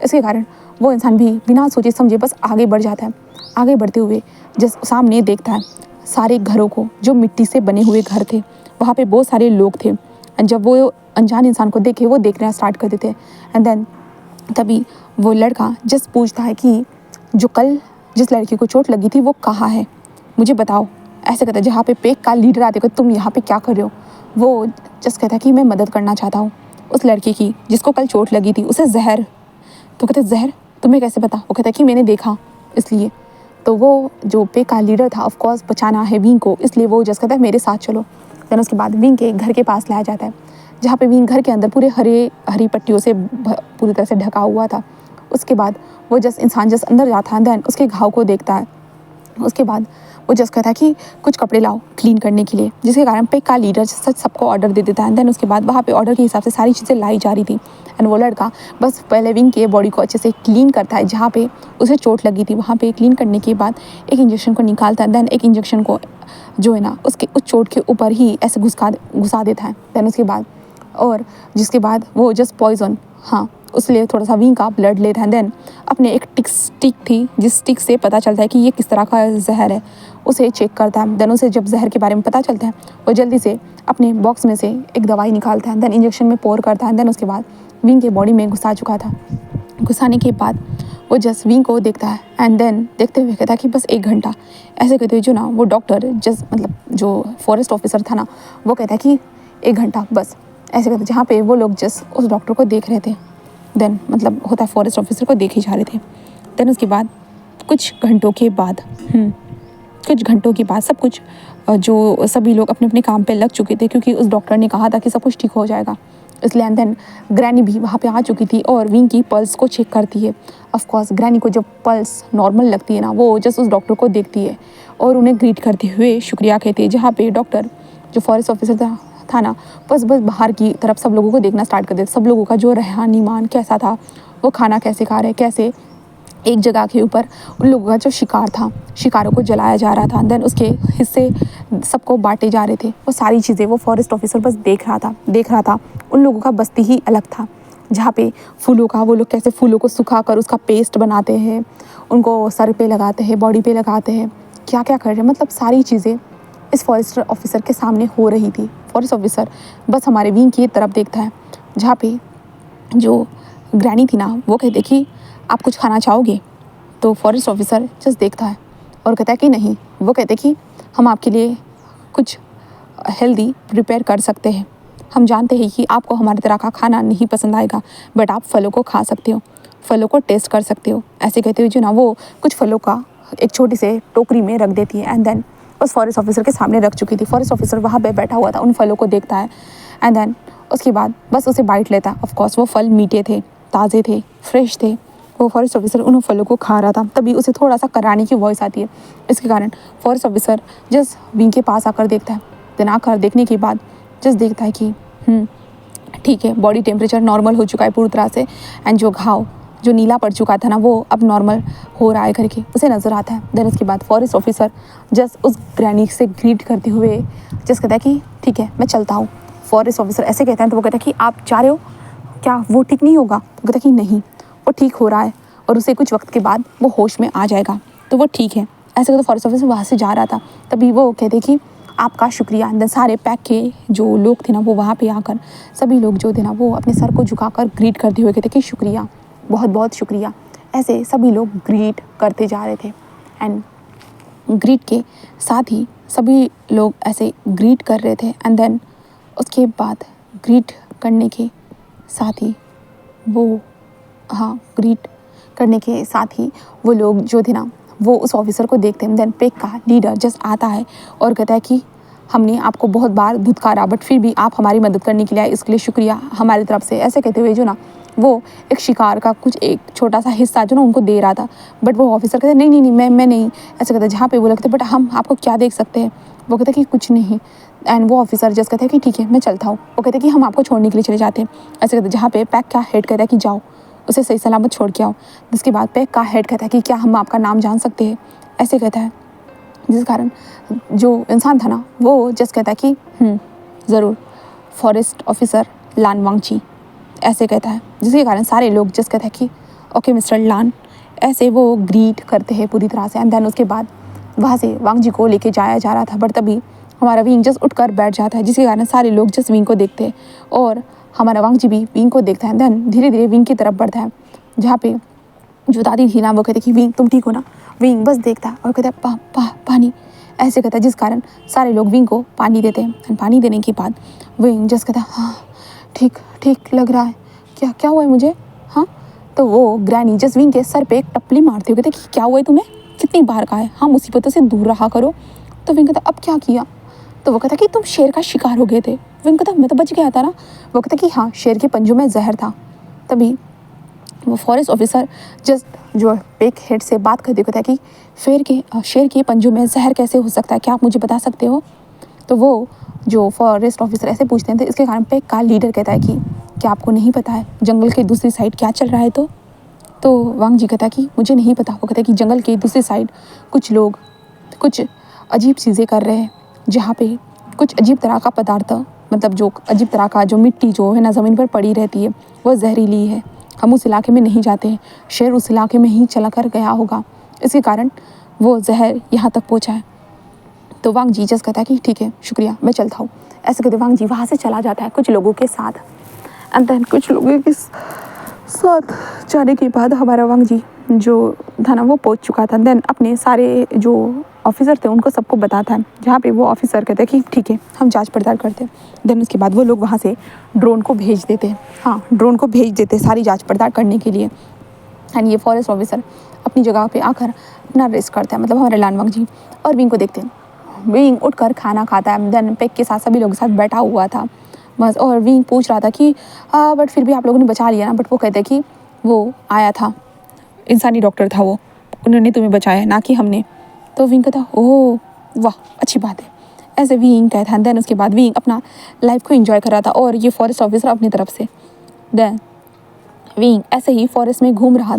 इसके कारण वो इंसान भी बिना सोचे समझे बस आगे बढ़ जाता है। आगे बढ़ते हुए जिस सामने देखता है सारे घरों को, जो मिट्टी से बने हुए घर थे। वहाँ पे बहुत सारे लोग थे। एंड जब वो अनजान इंसान को देखे, वो देखना स्टार्ट कर देते हैं। एंड देन तभी वो लड़का जस्ट पूछता है कि जो कल जिस लड़की को चोट लगी थी वो कहाँ है, मुझे बताओ। ऐसे कहता है, जहाँ पे पेक का लीडर आते को तुम यहाँ पे क्या कर रहे हो। वो जस्ट कहता है कि मैं मदद करना चाहता हूँ उस लड़की की जिसको कल चोट लगी थी, उसे जहर। तो कहते जहर तुम्हें कैसे पता। वो कहता है कि मैंने देखा इसलिए। तो वो जो पे का लीडर था, ऑफ कोर्स बचाना है विंग को, इसलिए वो जस्ट कहता है मेरे साथ चलो। देन उसके बाद विंग के घर के पास लाया जाता है, जहाँ पे विंग घर के अंदर पूरे हरी पट्टियों से पूरी तरह से ढका हुआ था। उसके बाद वो जस्ट इंसान जस्ट अंदर जाता है, देन उसके घाव को देखता है। उसके बाद वो जस्ट कहता है कि कुछ कपड़े लाओ क्लीन करने के लिए, जिसके कारण पे का लीडर सच सबको ऑर्डर दे देता है। देन उसके बाद वहाँ पे ऑर्डर के हिसाब से सारी चीज़ें लाई जा रही थी। एंड वो लड़का बस पहले विंग के बॉडी को अच्छे से क्लीन करता है, जहाँ पे उसे चोट लगी थी वहाँ पे क्लीन करने के बाद एक इंजेक्शन को निकालता है। देन एक इंजेक्शन को जो है ना उसके उस चोट के ऊपर ही ऐसे घुसा देता है। देन उसके बाद और जिसके बाद वो जस्ट पॉइजन, हाँ, उसलिए थोड़ा सा विंग का ब्लड लेता है। देन अपने एक स्टिक थी, जिस स्टिक से पता चलता है कि ये किस तरह का जहर है, उसे चेक करता है। देन उसे जब जहर के बारे में पता चलता है, वो जल्दी से अपने बॉक्स में से एक दवाई निकालता है। देन इंजेक्शन में पोर करता है। देन उसके बाद विंग के बॉडी में घुसा चुका था। घुसाने के बाद वो जस्ट विंग को देखता है। एंड देन देखते हुए कहता है कि बस 1 घंटा। ऐसे कहते हुए जो ना वो डॉक्टर जस्ट मतलब जो फॉरेस्ट ऑफिसर था ना, वो कहता है कि 1 घंटा बस। ऐसे कहते जहाँ पे वो लोग जस्ट उस डॉक्टर को देख रहे थे। देन मतलब होता है फॉरेस्ट ऑफिसर को देखे जा रहे थे। देन उसके बाद कुछ घंटों के बाद सब कुछ जो सभी लोग अपने अपने काम पे लग चुके थे, क्योंकि उस डॉक्टर ने कहा था कि सब कुछ ठीक हो जाएगा, इसलिए। एंड देन ग्रैनी भी वहाँ पे आ चुकी थी और विंग की पल्स को चेक करती है। ऑफ कोर्स ग्रैनी को जब पल्स नॉर्मल लगती है ना, वो जस्ट उस डॉक्टर को देखती है और उन्हें ग्रीट करते हुए शुक्रिया कहती है। जहाँ पे डॉक्टर जो फॉरेस्ट ऑफिसर था ना, बस बाहर की तरफ सब लोगों को देखना स्टार्ट कर देते। सब लोगों का जो रहनीमान कैसा था, वो खाना कैसे खा रहे, कैसे एक जगह के ऊपर उन लोगों का जो शिकार था, शिकारों को जलाया जा रहा था। देन उसके हिस्से सबको बांटे जा रहे थे। वो सारी चीज़ें वो फॉरेस्ट ऑफिसर बस देख रहा था। उन लोगों का बस्ती ही अलग था, जहाँ पे फूलों का वो लोग कैसे फूलों को सुखा कर उसका पेस्ट बनाते हैं, उनको सर पे लगाते हैं, बॉडी पे लगाते हैं, क्या क्या कर रहे हैं। मतलब सारी चीज़ें इस फॉरेस्ट ऑफिसर के सामने हो रही थी। फॉरेस्ट ऑफिसर बस हमारे विंग की तरफ देखता है, जहाँ पे जो ग्रैनी थी ना, वो कहते कि आप कुछ खाना चाहोगे। तो फॉरेस्ट ऑफिसर जस्ट देखता है और कहता है कि नहीं। वो कहते कि हम आपके लिए कुछ हेल्दी प्रिपेयर कर सकते हैं। हम जानते हैं कि आपको हमारी तरह का खाना नहीं पसंद आएगा, बट आप फलों को खा सकते हो, फलों को टेस्ट कर सकते हो। ऐसे कहते हुए जो ना वो कुछ फलों का एक छोटी से टोकरी में रख देती है। एंड देन उस फॉरेस्ट ऑफिसर के सामने रख चुकी थी। फॉरेस्ट ऑफिसर वहाँ पे बैठा हुआ था, उन फलों को देखता है। एंड देन उसके बाद बस उसे बाइट लेता है। ऑफकोर्स वो फल मीठे थे, ताज़े थे, फ्रेश थे। वो फॉरेस्ट ऑफिसर उन फलों को खा रहा था। तभी उसे थोड़ा सा कराने की वॉइस आती है। इसके कारण फॉरेस्ट ऑफिसर जस्ट विंग के पास आकर देखता है। देन आकर देखने के बाद जस्ट देखता है कि ठीक है, बॉडी टेम्परेचर नॉर्मल हो चुका है पूरी तरह से। एंड जो घाव जो नीला पड़ चुका था ना, वो अब नॉर्मल हो रहा है करके उसे नज़र आता है। देन उसके बाद फॉरेस्ट ऑफिसर जस्ट उस ग्रैनी से ग्रीट करते हुए जस्ट कहता है कि ठीक है, मैं चलता हूँ। फॉरेस्ट ऑफिसर ऐसे कहते हैं तो वो कहता है कि आप जा रहे हो क्या, वो ठीक नहीं होगा। वो कहता है कि नहीं, वो ठीक हो रहा है और उसे कुछ वक्त के बाद वो होश में आ जाएगा, तो वो ठीक है। ऐसे तो फॉरेस्ट ऑफिसर वहाँ से जा रहा था, तभी वो कहते कि आपका शुक्रिया। अंदर सारे पैक के जो लोग थे ना, वो वहाँ पे आकर सभी लोग जो थे ना, वो अपने सर को झुकाकर ग्रीट करते हुए कहते कि शुक्रिया, बहुत बहुत शुक्रिया। ऐसे सभी लोग ग्रीट करते जा रहे थे। एंड ग्रीट के साथ ही सभी लोग ऐसे ग्रीट कर रहे थे। एंड देन उसके बाद ग्रीट करने के साथ ही ग्रीट करने के साथ ही वो लोग जो थे ना, वो उस ऑफिसर को देखते हैं। देन पेक का लीडर जस्ट आता है और कहता है कि हमने आपको बहुत बार धुतकारा, बट फिर भी आप हमारी मदद करने के लिए आए, इसके लिए शुक्रिया हमारी तरफ से। ऐसे कहते हुए जो ना वो एक शिकार का कुछ एक छोटा सा हिस्सा जो ना उनको दे रहा था। बट वो ऑफिसर कहते नहीं नहीं नहीं मैं नहीं, ऐसे कहते जहाँ पे वो लगते बट हम आपको क्या देख सकते हैं। वो कहते कि कुछ नहीं। एंड वो ऑफिसर जस्ट कहते हैं कि ठीक है मैं चलता हूँ। वो कहते कि हम आपको छोड़ने के लिए चले जाते हैं। ऐसे कहते जहाँ पे पैक का हेड कहता है कि जाओ उसे सही सलामत छोड़ के आओ। जिसके बाद पैक का हेड कहता है कि क्या हम आपका नाम जान सकते हैं, ऐसे कहता है। जिस कारण जो इंसान था ना वो जस्ट कहता है कि ज़रूर, फॉरेस्ट ऑफिसर लान वांगची, ऐसे कहता है। जिसके कारण सारे लोग जस्ट कहते हैं कि ओके मिस्टर लान, ऐसे वो ग्रीट करते हैं पूरी तरह से। एंड देन उसके बाद वहाँ से वांग जी को लेके जाया जा रहा था। बट तभी हमारा विंग जस्ट उठकर बैठ जाता है, जिसके कारण सारे लोग जस्ट विंग को देखते हैं और हमारा वांग जी भी विंग को देखता है। देन धीरे धीरे विंग की तरफ बढ़ता है, जहाँ पे जो दादी थी ना वो कहती कि विंग तुम ठीक हो ना। विंग बस देखता है और कहता है पानी, ऐसे कहता है। जिस कारण सारे लोग विंग को पानी देते हैं। एंड पानी देने के बाद विंग जस्ट कहता है हाँ ठीक ठीक लग रहा है, क्या क्या हुआ है मुझे, हाँ। तो वो ग्रैनी जस्ट विंग के सर पे एक टपली मारते हुए कहते कि क्या हुआ है तुम्हें, कितनी बार कहा है हाँ मुसीबतों से दूर रहा करो। तो विंग कहता अब क्या किया। तो वो कहता कि तुम शेर का शिकार हो गए थे। विंग कहता मैं तो बच गया था ना। वो कहता कि हाँ शेर के पंजों में जहर था। तभी वो फॉरेस्ट ऑफिसर जस्ट जो पेक हेड से बात करते कहता है कि शेर के पंजों में जहर कैसे हो सकता है, क्या आप मुझे बता सकते हो। तो वो जो फॉरेस्ट ऑफिसर ऐसे पूछते हैं। तो इसके कारण पेक का लीडर कहता है कि क्या आपको नहीं पता है जंगल के दूसरी साइड क्या चल रहा है। तो वांग जी कहता है कि मुझे नहीं पता। वो कहता है कि जंगल के दूसरी साइड कुछ लोग कुछ अजीब चीज़ें कर रहे हैं, जहाँ पे कुछ अजीब तरह का पदार्थ, मतलब जो अजीब तरह का जो मिट्टी जो है ना ज़मीन पर पड़ी रहती है वो जहरीली है। हम उस इलाके में नहीं जाते हैं, शेर उस इलाके में ही चला कर गया होगा, इसके कारण वो जहर यहाँ तक पहुँचा है। तो वांग जी जस्ट कहता है कि ठीक है शुक्रिया मैं चलता हूँ। ऐसे कहते वांग जी वहाँ से चला जाता है कुछ लोगों के साथ। एंड देन कुछ लोगों के साथ जाने के बाद हमारा वांग जी जो था ना वो पहुँच चुका था। देन अपने सारे जो ऑफिसर थे उनको सबको बताता है, जहाँ पे वो ऑफिसर कहते हैं कि ठीक है हम जांच पड़ताल करते हैं। देन उसके बाद वो लोग वहाँ से ड्रोन को भेज देते हैं, हाँ ड्रोन को भेज देते हैं सारी जांच पड़ताल करने के लिए। एंड ये फॉरेस्ट ऑफिसर अपनी जगह पे आकर अपना रेस्ट करता है, मतलब हमारे लान वांग जी, और विंग को देखते हैं। विंग उठकर खाना खाता है। देन पेक के साथ सभी लोगों के साथ बैठा हुआ था बस। और विंग पूछ रहा था कि बट फिर भी आप लोगों ने बचा लिया ना। बट वो कहते कि वो आया था, इंसानी डॉक्टर था वो, उन्होंने तुम्हें बचाया ना कि हमने। तो विंग कहता ओह वाह अच्छी बात है, ऐसे विंग कहता है। देन उसके बाद विंग अपना लाइफ को एंजॉय कर रहा था और ये फॉरेस्ट ऑफिसर अपनी तरफ से। देन विंग ऐसे ही फॉरेस्ट में घूम रहा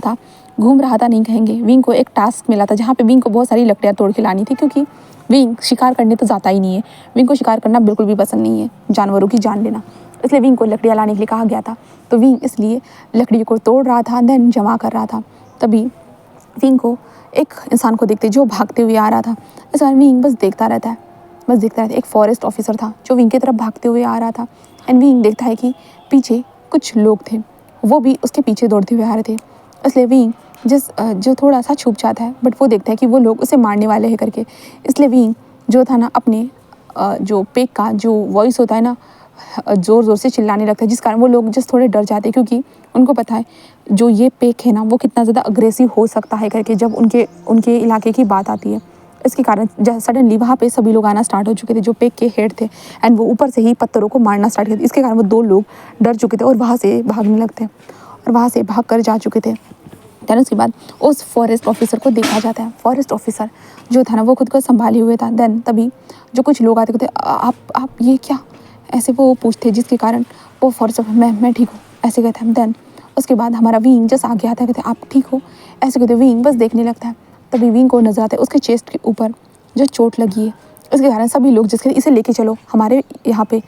था नहीं कहेंगे। विंग को एक टास्क मिला था, जहाँ पे विंग को बहुत सारी लकड़ियाँ तोड़ के लानी थी, क्योंकि विंग शिकार करने तो जाता ही नहीं है। विंग को शिकार करना बिल्कुल भी पसंद नहीं है, जानवरों की जान लेना। इसलिए विंग को लकड़ियाँ लाने के लिए कहा गया था। तो विंग इसलिए लकड़ी को तोड़ रहा था, देन जमा कर रहा था। तभी विंग को एक इंसान को देखते जो भागते हुए आ रहा था। इस बार विंग बस देखता रहता है। एक फॉरेस्ट ऑफिसर था जो विंग की तरफ भागते हुए आ रहा था। एंड विंग देखता है कि पीछे कुछ लोग थे, वो भी उसके पीछे दौड़ते हुए आ रहे थे। इसलिए विंग जो थोड़ा सा छुप जाता है, बट वो देखता है कि वो लोग उसे मारने वाले हैं करके। इसलिए विंग जो था ना अपने जो पेक का जो वॉइस होता है ना ज़ोर ज़ोर से चिल्लाने लगता है, जिस कारण वो लोग जस्ट थोड़े डर जाते हैं, क्योंकि उनको पता है जो ये पेक है ना वो कितना ज़्यादा अग्रेसिव हो सकता है करके, जब उनके इलाके की बात आती है। इसके कारण सडनली वहाँ पे सभी लोग आना स्टार्ट हो चुके थे जो पेक के हेड थे। एंड वो ऊपर से ही पत्थरों को मारना स्टार्ट किया। इसके कारण वो 2 लोग डर चुके थे और वहाँ से भागने लगते और वहाँ से भाग कर जा चुके थे। देन उसके बाद उस फॉरेस्ट ऑफिसर को देखा जाता है। फॉरेस्ट ऑफिसर जो था ना वो खुद को संभाले हुए था। देन तभी जो कुछ लोग आते कहते आप ये क्या, ऐसे वो पूछते, जिसके कारण वो फॉरेस्ट ऑफिसर मैं ठीक हूँ ऐसे कहते हैं। देन उसके बाद हमारा विंग जस्ट आगे आता है, कहते आप ठीक हो ऐसे कहते। विंग बस देखने लगता है। तभी विंग को नजर आता है उसके चेस्ट के ऊपर जो चोट लगी है। इसके कारण सभी लोग जिसके इसे लेके चलो हमारे यहाँ पे।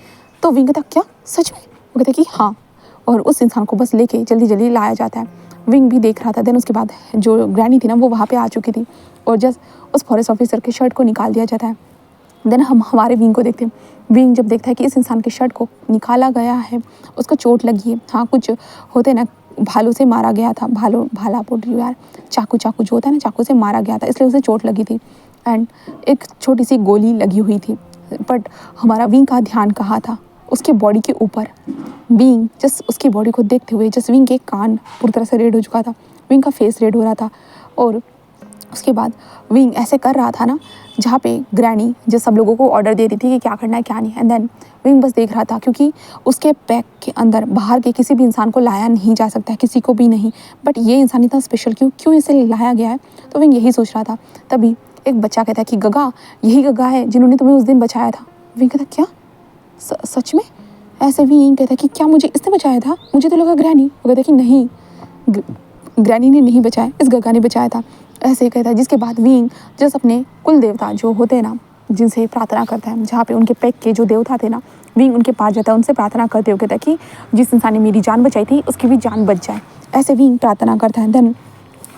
तो विंग कहता क्या सच में, वो कहते कि हाँ, और उस इंसान को बस लेके जल्दी जल्दी लाया जाता है। विंग भी देख रहा था। देन उसके बाद जो ग्रैनी थी ना वो वहाँ पे आ चुकी थी और जस्ट उस फॉरेस्ट ऑफिसर के शर्ट को निकाल दिया जाता है। देन हम हमारे विंग को देखते हैं। विंग जब देखता है कि इस इंसान के शर्ट को निकाला गया है, उसको चोट लगी है, हाँ कुछ होते ना भालू से मारा गया था, भाला बोल रही हूँ यार, चाकू जो होता है ना चाकू से मारा गया था, इसलिए उसे चोट लगी थी। एंड एक छोटी सी गोली लगी हुई थी। बट हमारा विंग का ध्यान कहाँ था, उसके बॉडी के ऊपर। विंग जस्ट उसकी बॉडी को देखते हुए जस्ट विंग के कान पूरी तरह से रेड हो चुका था, विंग का फेस रेड हो रहा था और उसके बाद विंग ऐसे कर रहा था ना, जहाँ पे ग्रैनी जो सब लोगों को ऑर्डर दे रही थी कि क्या करना है क्या नहीं, एंड देन विंग बस देख रहा था, क्योंकि उसके पैक के अंदर बाहर के किसी भी इंसान को लाया नहीं जा सकता है, किसी को भी नहीं, बट ये इंसान इतना स्पेशल क्यों इसे लाया गया है। तो विंग यही सोच रहा था। तभी एक बच्चा कहता है कि गगा, यही गगा है जिन्होंने तुम्हें उस दिन बचाया था। विंग कहता क्या सच में? ऐसे विंग कहता है कि क्या मुझे इसने बचाया था? मुझे तो लगा ग्रैनी। वो कहता है कि नहीं, ग्रैनी ने नहीं बचाया, इस गगा ने बचाया था। ऐसे ही कहता है, जिसके बाद विंग जस्ट अपने कुल देवता जो होते हैं ना, जिनसे प्रार्थना करता है, जहाँ पे उनके पैक के जो देवता थे ना, विंग उनके पास जाता है, उनसे प्रार्थना करते हुए कहता है कि जिस इंसान ने मेरी जान बचाई थी उसकी भी जान बच जाए। ऐसे विंग प्रार्थना करता है। देन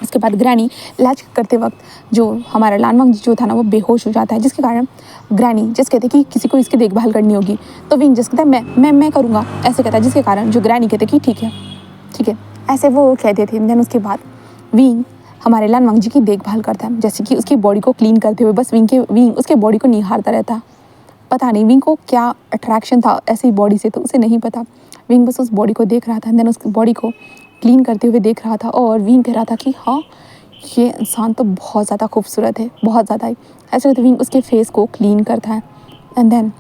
उसके बाद ग्रैनी इलाज करते वक्त जो हमारा लानवांग जो था ना, वो बेहोश हो जाता है, जिसके कारण ग्रैनी जस्ट कहते कि किसी को इसकी देखभाल करनी होगी। तो विंग जस्ट कहता है मैं करूँगा, ऐसे कहता है, जिसके कारण जो ग्रैनी कहते कि ठीक है, ऐसे वो कहते थे। देन उसके बाद विंग हमारे लानवांग जी की देखभाल करता है, जैसे कि उसकी बॉडी को क्लीन करते हुए बस विंग उसके बॉडी को निहारता रहता। पता नहीं विंग को क्या अट्रैक्शन था ऐसी बॉडी से, तो उसे नहीं पता। विंग बस उस बॉडी को देख रहा था, देन उस बॉडी को क्लीन करते हुए देख रहा था, और विंग कह रहा था कि हाँ, ये इंसान तो बहुत ज़्यादा खूबसूरत है, बहुत ज़्यादा ही। ऐसे तो विंग उसके फेस को क्लीन करता है। एंड देन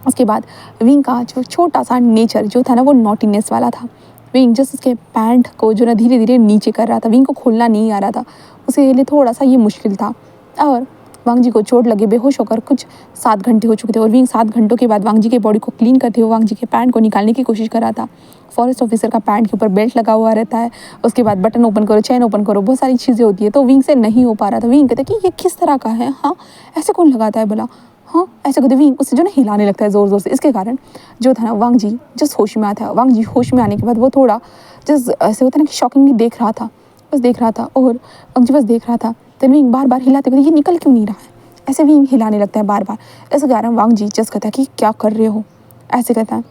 उसके बाद विंग का जो छोटा सा नेचर जो था ना, वो नॉटीनेस वाला था। विंग जस्ट उसके पैंट को जो ना धीरे धीरे नीचे कर रहा था, विंग को खोलना नहीं आ रहा था, उसके लिए थोड़ा सा ये मुश्किल था। और वांग जी को चोट लगे बेहोश होकर कुछ 7 घंटे हो चुके थे, और विंग 7 घंटों के बाद वांग जी के बॉडी को क्लीन करते हुए वांग जी के पैंट को निकालने की कोशिश कर रहा था। फॉरेस्ट ऑफिसर का पैंट के ऊपर बेल्ट लगा हुआ रहता है, उसके बाद बटन ओपन करो, चैन ओपन करो, बहुत सारी चीज़ें होती है, तो विंग से नहीं हो पा रहा था। विंग कहता कि ये किस तरह का है, हाँ ऐसे कौन लगाता है बोला, हाँ ऐसे कहते। विंग उससे जो ना हिलाने लगता है ज़ोर ज़ोर से, इसके कारण जो था ना वांग जी जस्ट होश में आता है। वांग जी होश में आने के बाद वो थोड़ा जस्ट ऐसे होता है ना कि शॉकिंगली देख रहा था, बस देख रहा था, और वांग जी बस देख रहा था। देन विंग बार बार हिलाते कहते ये निकल क्यों नहीं रहा है, ऐसे विंग हिलाने लगता है बार बार। इसके कारण वांग जी जस्ट कहता है कि क्या कर रहे हो, ऐसे कहता है,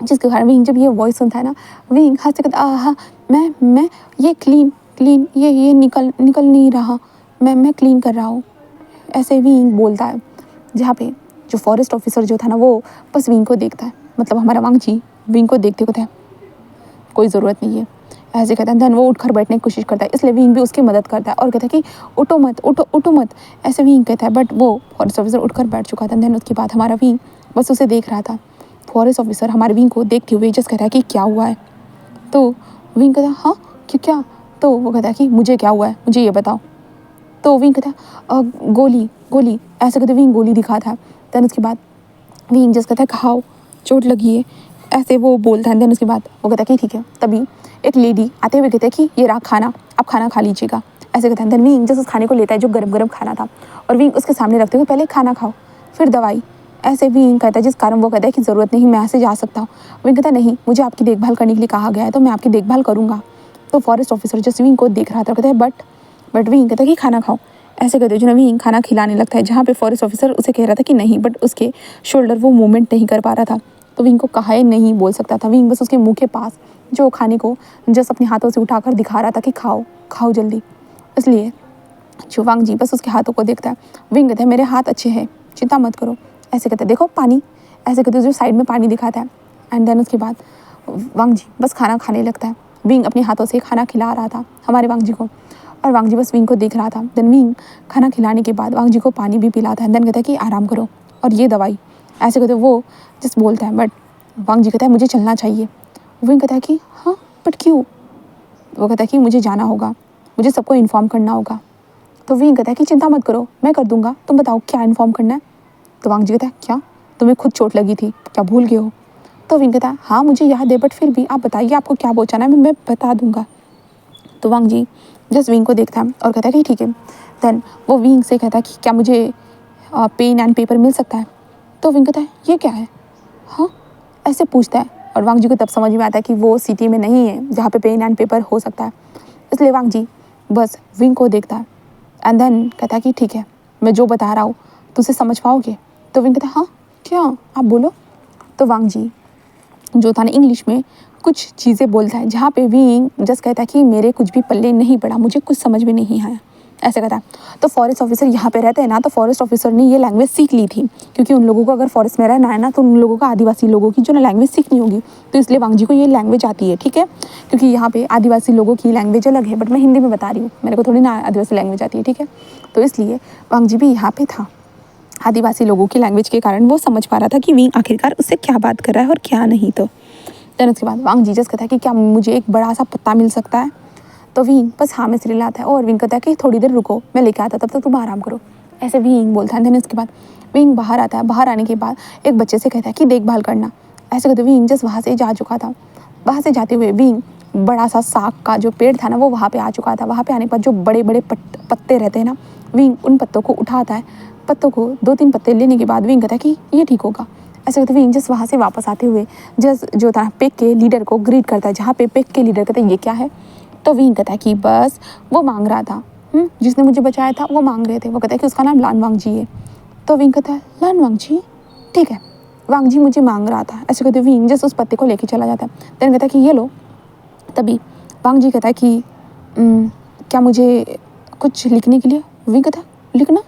जिसके कारण विंग जब ये वॉइस सुनता है ना, विंग हंसते कहता हाँ मैं ये क्लीन ये निकल नहीं रहा, मैं क्लीन कर रहा हूँ, ऐसे विंग बोलता है। जहाँ पे जो फॉरेस्ट ऑफिसर जो था ना, वो बस विंग को देखता है, मतलब हमारा वांग जी विंग को देखते कहता है कोई ज़रूरत नहीं है, ऐसे कहता है। देन वो उठकर बैठने की कोशिश करता है, इसलिए विंग भी उसकी मदद करता है और कहता है कि उठो मत, ऐसे विंग कहता है, बट वो फॉरेस्ट ऑफिसर उठकर बैठ चुका था। देन उसके बाद हमारा विंग बस उसे देख रहा था। फॉरेस्ट ऑफिसर हमारे विंग को देखते हुए जस्ट कहता है कि क्या हुआ है। तो विंग कहता है हाँ क्या, तो वो कहता है कि मुझे क्या हुआ है, मुझे ये बताओ। तो विंग कहता है गोली, ऐसे कहते विंग गोली दिखाता है। देन उसके बाद विंग जस्ट कहता है खाओ, चोट लगी है, ऐसे वो बोलता है। देन उसके बाद वो कहता है कि ठीक है। तभी एक लेडी आते हुए कहते हैं कि ये रहा खाना, आप खाना खा लीजिएगा, ऐसे कहता है। देन विंग जस्ट उस खाने को लेता है जो गरम खाना था, और विंग उसके सामने रखते हुए पहले खाना खाओ फिर दवाई, ऐसे विंग कहता है, जिस कारण वो कहता है कि ज़रूरत नहीं, मैं यहाँ से जा सकता हूँ। विंग कहता है नहीं, मुझे आपकी देखभाल करने के लिए कहा गया है, तो मैं आपकी देखभाल करूँगा। तो फॉरेस्ट ऑफिसर जस्ट विंग को देख रहा था, कहता है बट विंग कहता है कि खाना खाओ, ऐसे कहते जो ना विंग खाना खिलाने लगता है, जहाँ पे फॉरेस्ट ऑफिसर उसे कह रहा था कि नहीं, बट उसके शोल्डर वो मूवमेंट नहीं कर पा रहा था, तो विंग को कहा नहीं बोल सकता था। विंग बस उसके मुँह के पास जो खाने को जस्ट अपने हाथों से उठाकर दिखा रहा था कि खाओ जल्दी। इसलिए जो वांग जी बस उसके हाथों को देखता है। विंग कहता है मेरे हाथ अच्छे हैं, चिंता मत करो, ऐसे कहते देखो पानी, ऐसे कहते जो साइड में पानी दिखाता है। एंड देन उसके बाद वांग जी बस खाना खाने लगता है। विंग अपने हाथों से खाना खिला रहा था हमारे वांग जी को, और वांग जी बस विंग को देख रहा था। देन विंग खाना खिलाने के बाद वांग जी को पानी भी पिलाता है। देन कहता है कि आराम करो और ये दवाई, ऐसे कहते वो जस्ट बोलता है। बट वांग जी कहता है मुझे चलना चाहिए। विंग कहता है कि हाँ बट क्यों। वो कहता है कि मुझे जाना होगा, मुझे सबको इन्फॉर्म करना होगा। तो विंग कहता है कि चिंता मत करो, मैं कर दूंगा, तुम बताओ क्या इन्फॉर्म करना है। तो वांग जी कहता है क्या, तुम्हें खुद चोट लगी थी, क्या भूल गए हो। तो विंग कहता है हाँ मुझे याद है, बट फिर भी आप बताइए आपको क्या पहुँचाना है, मैं बता दूंगा। तो वांग जी जस्ट विंग को देखता है और कहता है कि ठीक है। देन वो विंग से कहता है कि क्या मुझे पेन एंड पेपर मिल सकता है। तो विंग कहता है ये क्या है, हाँ ऐसे पूछता है। और वांग जी को तब समझ में आता है कि वो सिटी में नहीं है जहाँ पे पेन एंड पेपर हो सकता है। इसलिए वांग जी बस विंग को देखता है एंड देन कहता है कि ठीक है, मैं जो बता रहा हूँ तो उसे समझ पाओगे। तो विंग कहता है हाँ क्या, आप बोलो। तो वांग जी जो था ना इंग्लिश में कुछ चीज़ें बोलता है, जहाँ पे विंग जस्ट कहता है कि मेरे कुछ भी पल्ले नहीं पड़ा, मुझे कुछ समझ में नहीं आया। ऐसे कहता है। तो फॉरेस्ट ऑफिसर यहाँ पे रहते हैं ना, तो फॉरेस्ट ऑफिसर ने ये लैंग्वेज सीख ली थी, क्योंकि उन लोगों को अगर फॉरेस्ट में रहना है ना, तो उन लोगों को आदिवासी लोगों की जो ना लैंग्वेज सीखनी होगी, तो इसलिए वांग जी को ये लैंग्वेज आती है, ठीक है। क्योंकि यहाँ पे आदिवासी लोगों की लैंग्वेज अलग है, बट मैं हिंदी में बता रही हूँ, मेरे को थोड़ी ना आदिवासी लैंग्वेज आती है, ठीक है। तो इसलिए वांग जी भी यहाँ पे था, आदिवासी लोगों की लैंग्वेज के कारण वो समझ पा रहा था कि विंग आखिरकार उससे क्या बात कर रहा है और क्या नहीं। तो देन उसके बाद वांग जीजस कहता है कि क्या मुझे एक बड़ा सा पत्ता मिल सकता है। तो विंग बस हाँ में सिर हिलाता है और विंग कहता है कि थोड़ी देर रुको, मैं लेके आता, तब तक तुम आराम करो, ऐसे विंग बोलता है। देन उसके बाद विंग बाहर आता है। बाहर आने के बाद एक बच्चे से कहता है कि देखभाल करना, ऐसे कहते विंग जस्ट वहाँ से जा चुका था। वहाँ से जाते हुए विंग बड़ा सा साग का जो पेड़ था ना, वो वहाँ पे आ चुका था। वहाँ पे आने के बाद जो बड़े बड़े पत्ते रहते हैं ना, विंग उन पत्तों को उठाता है। पत्तों को 2-3 पत्ते लेने के बाद विंग कहता है कि ये ठीक होगा। ऐसे कहते विंग जस्ट वहाँ से वापस आते हुए जस्ट जो था पेक के लीडर को ग्रीट करता है, जहाँ पे पेक के लीडर कहते हैं ये क्या है। तो विंग कहता है कि बस वो मांग रहा था, जिसने मुझे बचाया था वो मांग रहे थे। वो कहता है कि उसका नाम लान वांग जी है। तो विंग कहता है लान वांग जी, ठीक है, वांग जी मुझे मांग रहा था। ऐसे कहते विंग जस्ट उस पत्ते को लेके चला जाता है। देन कहता है कि ये लो। तभी वांग जी कहता है कि क्या मुझे कुछ लिखने के लिए। विंग कहता है लिखना,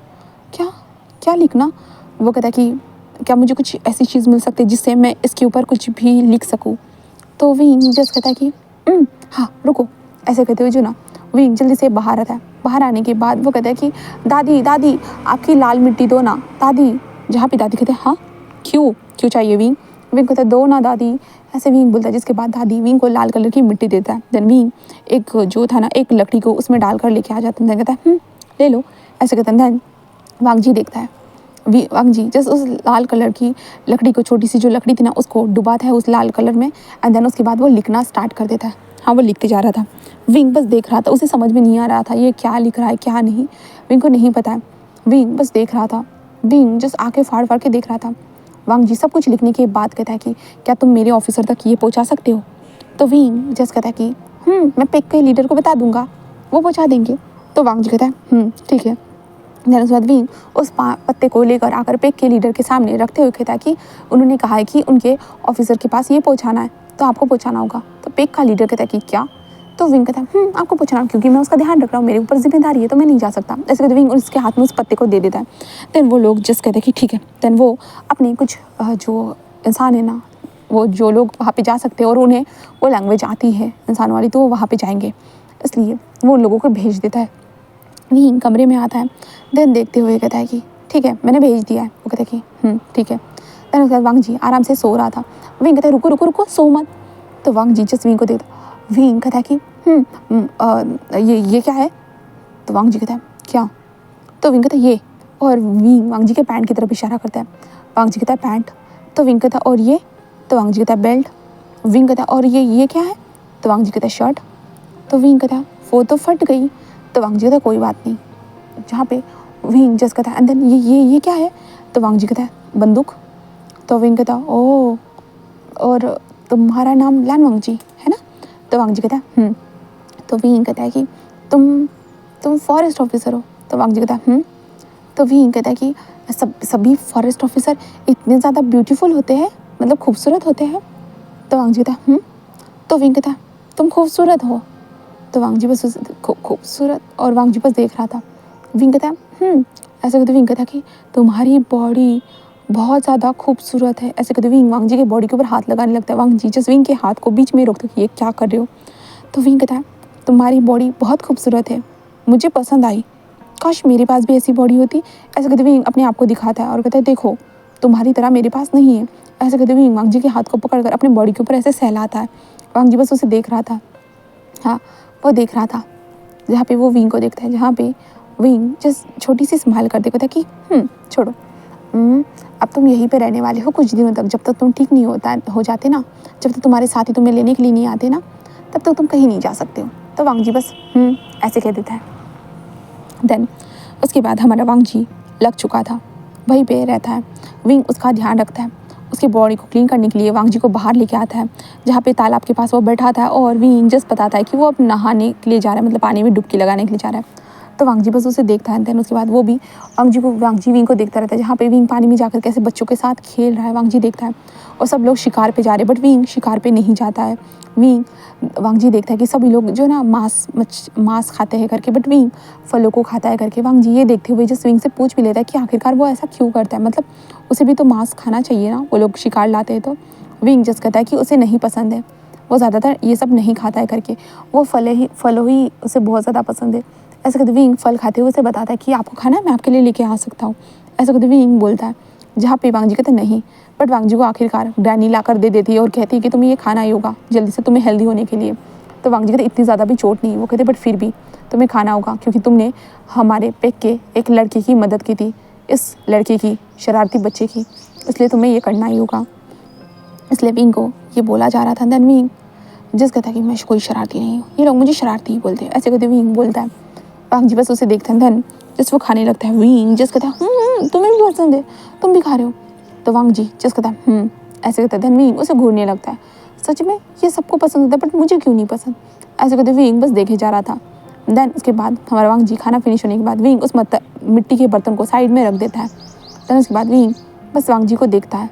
क्या क्या लिखना। वो कहता है कि क्या मुझे कुछ ऐसी चीज़ मिल सकती है जिससे मैं इसके ऊपर कुछ भी लिख सकूँ। तो विंग जस्ट कहता है कि हाँ रुको। ऐसे कहते हुए जो ना विंग जल्दी से बाहर आता है। बाहर आने के बाद वो कहता है कि दादी दादी आपकी लाल मिट्टी दो ना दादी। जहाँ पे दादी कहते हैं हाँ क्यों चाहिए विंग। विंग कहता है दो ना दादी, ऐसे विंग बोलता है। जिसके बाद दादी विंग को लाल कलर की मिट्टी देता है। देन विंग एक जो था ना एक लकड़ी को उसमें डालकर लेके आ जाता है। देन कहता है ले लो। ऐसे कहता है। देन वांग जी देखता है, वांग जी जस्ट उस लाल कलर की लकड़ी को, छोटी सी जो लकड़ी थी ना, उसको डुबाता है उस लाल कलर में। एंड देन उसके बाद वो लिखना स्टार्ट कर देता है। हाँ वो लिखते जा रहा था। विंग बस देख रहा था, उसे समझ में नहीं आ रहा था ये क्या लिख रहा है क्या नहीं, विंग को नहीं पता है। विंग बस देख रहा था, विंग जस्ट आके फाड़ फाड़ के देख रहा था। वांग जी सब कुछ लिखने के बाद कहता है कि क्या तुम मेरे ऑफिसर तक ये पहुँचा सकते हो। तो विंग जस्ट कहता है कि मैं पेक के लीडर को बता दूंगा, वो पहुँचा देंगे। तो वांग जी कहता है ठीक है। देन उसके बाद विंग उस पत्ते को लेकर आकर पेक के लीडर के सामने रखते हुए कहता है कि उन्होंने कहा है कि उनके ऑफिसर के पास ये पहुंचाना है, तो आपको पहुंचाना होगा। तो पेक का लीडर कहता है कि क्या। तो विंग कहता है आपको पहुंचाना, क्योंकि मैं उसका ध्यान रख रहा हूँ, मेरे ऊपर जिम्मेदारी है, तो मैं नहीं जा सकता। ऐसे कहते विंग उसके हाथ में उस पत्ते को दे देता है। देन वो लोग जस्ट कहते हैं कि ठीक है। देन वो अपने कुछ जो इंसान है ना, वो जो लोग वहाँ पर जा सकते हैं और उन्हें वो लैंग्वेज आती है इंसान वाली, तो वो वहाँ पर जाएंगे, इसलिए वो उन लोगों को भेज देता है। विंग कमरे में आता है। देन देखते हुए कहता है कि ठीक है मैंने भेज दिया है। वो कहता है कि ठीक है। देन उसके बाद वांग जी आराम से सो रहा था। विंग कहता है रुको रुको रुको सो मत। तो वांग जी जस्ट विंग को देता। विंग कहता है कि ये क्या है। तो वांग जी कहता है क्या। तो विंग कहता है ये, और विंग वांग जी के पैंट की तरफ इशारा करता है। वांग जी कहता है पैंट। तो विंग कहता है और ये। तो वांग जी कहता है बेल्ट। विंग कहता है और ये क्या है। तो वांग जी कहता है शर्ट। तो विंग कहता है वो तो फट गई। तो वांग जी कहता है कोई बात नहीं। जहाँ पे विंग जस्ट कहता है एंड देन ये क्या है। तो वांग जी कहता है बंदूक। तो विंग कहता है ओह, और तुम्हारा नाम लान वांग जी है ना। तो वांग जी कहता है तो विंग कहता है कि तुम फॉरेस्ट ऑफिसर हो। तो वांग जी कहता है तो विंग कहता है कि सभी फॉरेस्ट ऑफिसर इतने ज़्यादा ब्यूटीफुल होते हैं, मतलब खूबसूरत होते हैं। तो वांग जी कहता है तो विंग कहता है तुम खूबसूरत हो। तो वांग जी बस खूबसूरत, और वांग जी बस देख रहा था। विंग कहता है ऐसे कहते विंग कहता कि तुम्हारी बॉडी बहुत ज़्यादा खूबसूरत है। ऐसे कहते विंग वांग जी के बॉडी के ऊपर हाथ लगाने लगता है। वांग जी जस्ट विंग के हाथ को बीच में रोकते कि ये क्या कर रहे हो। तो विंग कहता है तुम्हारी बॉडी बहुत खूबसूरत है, मुझे पसंद आई, काश मेरे पास भी ऐसी बॉडी होती। ऐसे कहते विंग अपने आप को दिखाता है और कहता है देखो तुम्हारी तरह मेरे पास नहीं है। ऐसे कहते विंग वांग जी के हाथ को पकड़कर अपने बॉडी के ऊपर ऐसे सहलाता है। वांग जी बस उसे देख रहा था। हाँ वो देख रहा था जहाँ पे वो विंग को देखता है, जहाँ पे विंग जस्ट छोटी सी स्माइल कर देखता है कि छोड़ो, अब तुम यहीं पे रहने वाले हो कुछ दिनों तक, जब तक तुम ठीक नहीं हो जाते ना, जब तक तुम्हारे साथी तुम्हें लेने के लिए नहीं आते ना, तब तक तुम कहीं नहीं जा सकते हो। तो वांग जी बस ऐसे कह देता है। देन उसके बाद हमारा वांग जी लग चुका था, वहीं पे रहता है। विंग उसका ध्यान रखता है। उसकी बॉडी को क्लीन करने के लिए वांग जी को बाहर लेके आता है, जहाँ पे तालाब के पास वो बैठा था, और विंग जस्ट बताता है कि वो अब नहाने के लिए जा रहा है, मतलब पानी में डुबकी लगाने के लिए जा रहा है। तो वांग जी बस उसे देखता है। देन उसके बाद वो भी वांग जी विंग को देखता रहता है। जहाँ पे विंग पानी में जाकर कैसे बच्चों के साथ खेल रहा है वांग जी देखता है। और सब लोग शिकार पे जा रहे हैं बट विंग शिकार पे नहीं जाता है। वांग जी देखता है कि सभी लोग जो ना मांस खाते हैं करके, बट विंग फलों को खाता है करके। वांग जी ये देखते हुए जस्ट विंग से पूछ भी लेता है कि आखिरकार वो ऐसा क्यों करता है, मतलब उसे भी तो मांस खाना चाहिए ना, वो लोग शिकार लाते हैं तो। विंग जस्ट कहता है कि उसे नहीं पसंद है, वो ज़्यादातर ये सब नहीं खाता है करके, वो फलों ही उसे बहुत ज़्यादा पसंद है। ऐसे कहते विंग फल खाते हुए उसे बताता है कि आपको खाना है, मैं आपके लिए लेके आ सकता हूँ। ऐसा कहते विंग बोलता है, जहाँ पे वांग जी कहते नहीं। बट वांग जी को आखिरकार ग्रैनी ला कर दे देती है और कहती है कि तुम्हें ये खाना ही होगा जल्दी से, तुम्हें हेल्दी होने के लिए। तो वांग जी कहते इतनी ज़्यादा भी चोट नहीं, वो कहते बट फिर भी तुम्हें खाना होगा क्योंकि तुमने हमारे पेक के एक लड़के की मदद की थी, इस लड़के की, शरारती बच्चे की, इसलिए तुम्हें ये करना ही होगा। इसलिए विंग को ये बोला जा रहा था। देन विंग जस्ट कहता है कि मैं कोई शरारती नहीं हूँ, ये लोग मुझे शरारती ही बोलते हैं, ऐसे कहते विंग बोलता है। वांग जी बस उसे देखते हैं। देन जस्ट वो खाने लगता है। विंग जस्ट कहता है तुम्हें भी पसंद है, तुम भी खा रहे हो। तो वांग जी जस्ट कहता है ऐसे कहता है। देन विंग उसे घूरने लगता है, सच में ये सबको पसंद होता है बट मुझे क्यों नहीं पसंद, ऐसे कहते विंग बस देखे जा रहा था। देन उसके बाद हमारा वांग जी खाना फिनिश होने के बाद विंग उस मिट्टी के बर्तन को साइड में रख देता है। देन उसके बाद विंग बस वांग जी को देखता है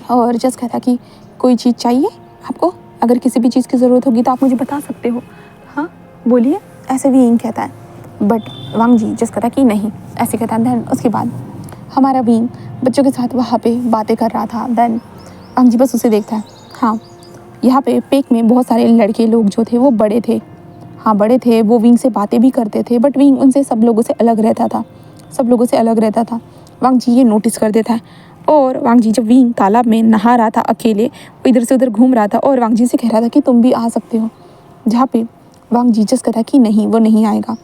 और जस्ट कहता कि कोई चीज़ चाहिए आपको, अगर किसी भी चीज़ की ज़रूरत होगी तो आप मुझे बता सकते हो, हाँ बोलिए, ऐसे भी विंग कहता है। बट वांग जी जस्ट कहता कि नहीं, ऐसे कहता है। देन उसके बाद हमारा विंग बच्चों के साथ वहाँ पे बातें कर रहा था। देन वांग जी बस उसे देखता है। हाँ, यहाँ पे पेक में बहुत सारे लड़के लोग जो थे वो बड़े थे, हाँ बड़े थे, वो विंग से बातें भी करते थे बट विंग उनसे सब लोगों से अलग रहता था। वांग जी ये नोटिस कर देता है। और वांग जी जब विंग तालाब में नहा रहा था अकेले, वो इधर से उधर घूम रहा था और वांग जी से कह रहा था कि तुम भी आ सकते हो, जहाँ पे वांग जी जस्ट कहता है कि नहीं वो नहीं आएगा।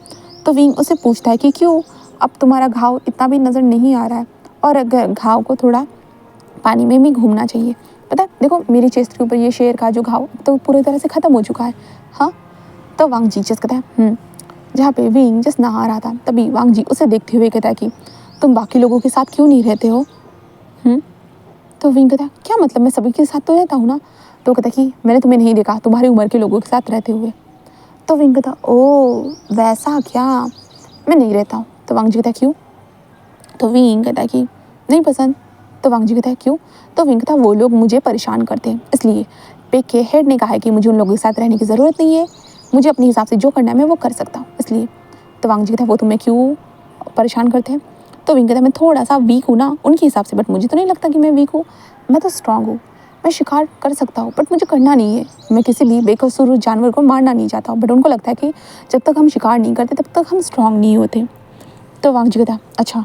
तो विंग उसे पूछता है कि क्यों, अब तुम्हारा घाव इतना भी नज़र नहीं आ रहा है और अगर घाव को थोड़ा पानी में भी घूमना चाहिए, पता है देखो मेरी चेस्ट के ऊपर ये शेर का जो घाव तो पूरी तरह से ख़त्म हो चुका है। हाँ, तो वांग जी जस्ट कहता है जहाँ पे विंग जस्ट नहा रहा था तभी वांग जी उसे देखते हुए कहता है कि तुम बाकी लोगों के साथ क्यों नहीं रहते हो। तो विंग कहता है क्या मतलब, मैं सभी के साथ तो रहता हूँ ना। तो कहता है कि मैंने तुम्हें नहीं देखा तुम्हारी उम्र के लोगों के साथ रहते हुए। तो विंग कहता ओ वैसा क्या, मैं नहीं रहता हूँ। तो वांग जी कहता है क्यों। तो विंग कहता है कि नहीं पसंद। तो वांग जी कहता है क्यों। तो विंग कहता है वो लोग मुझे परेशान करते हैं, इसलिए पेक के हेड ने कहा है कि मुझे उन लोगों के साथ रहने की ज़रूरत नहीं है, मुझे अपने हिसाब से जो करना है मैं वो कर सकता हूँ, इसलिए। तो वांग जी कहता है वो तुम्हें क्यों परेशान करते हैं। तो विंग कहता है मैं थोड़ा सा वीक हूँ ना उनके हिसाब से, बट मुझे तो नहीं लगता कि मैं वीक हूँ, मैं तो स्ट्रांग हूँ, मैं शिकार कर सकता हूँ बट मुझे करना नहीं है, मैं किसी भी बेकसूर जानवर को मारना नहीं चाहता हूँ, बट उनको लगता है कि जब तक हम शिकार नहीं करते तब तक हम स्ट्रांग नहीं होते। तो वांग जी कहता है अच्छा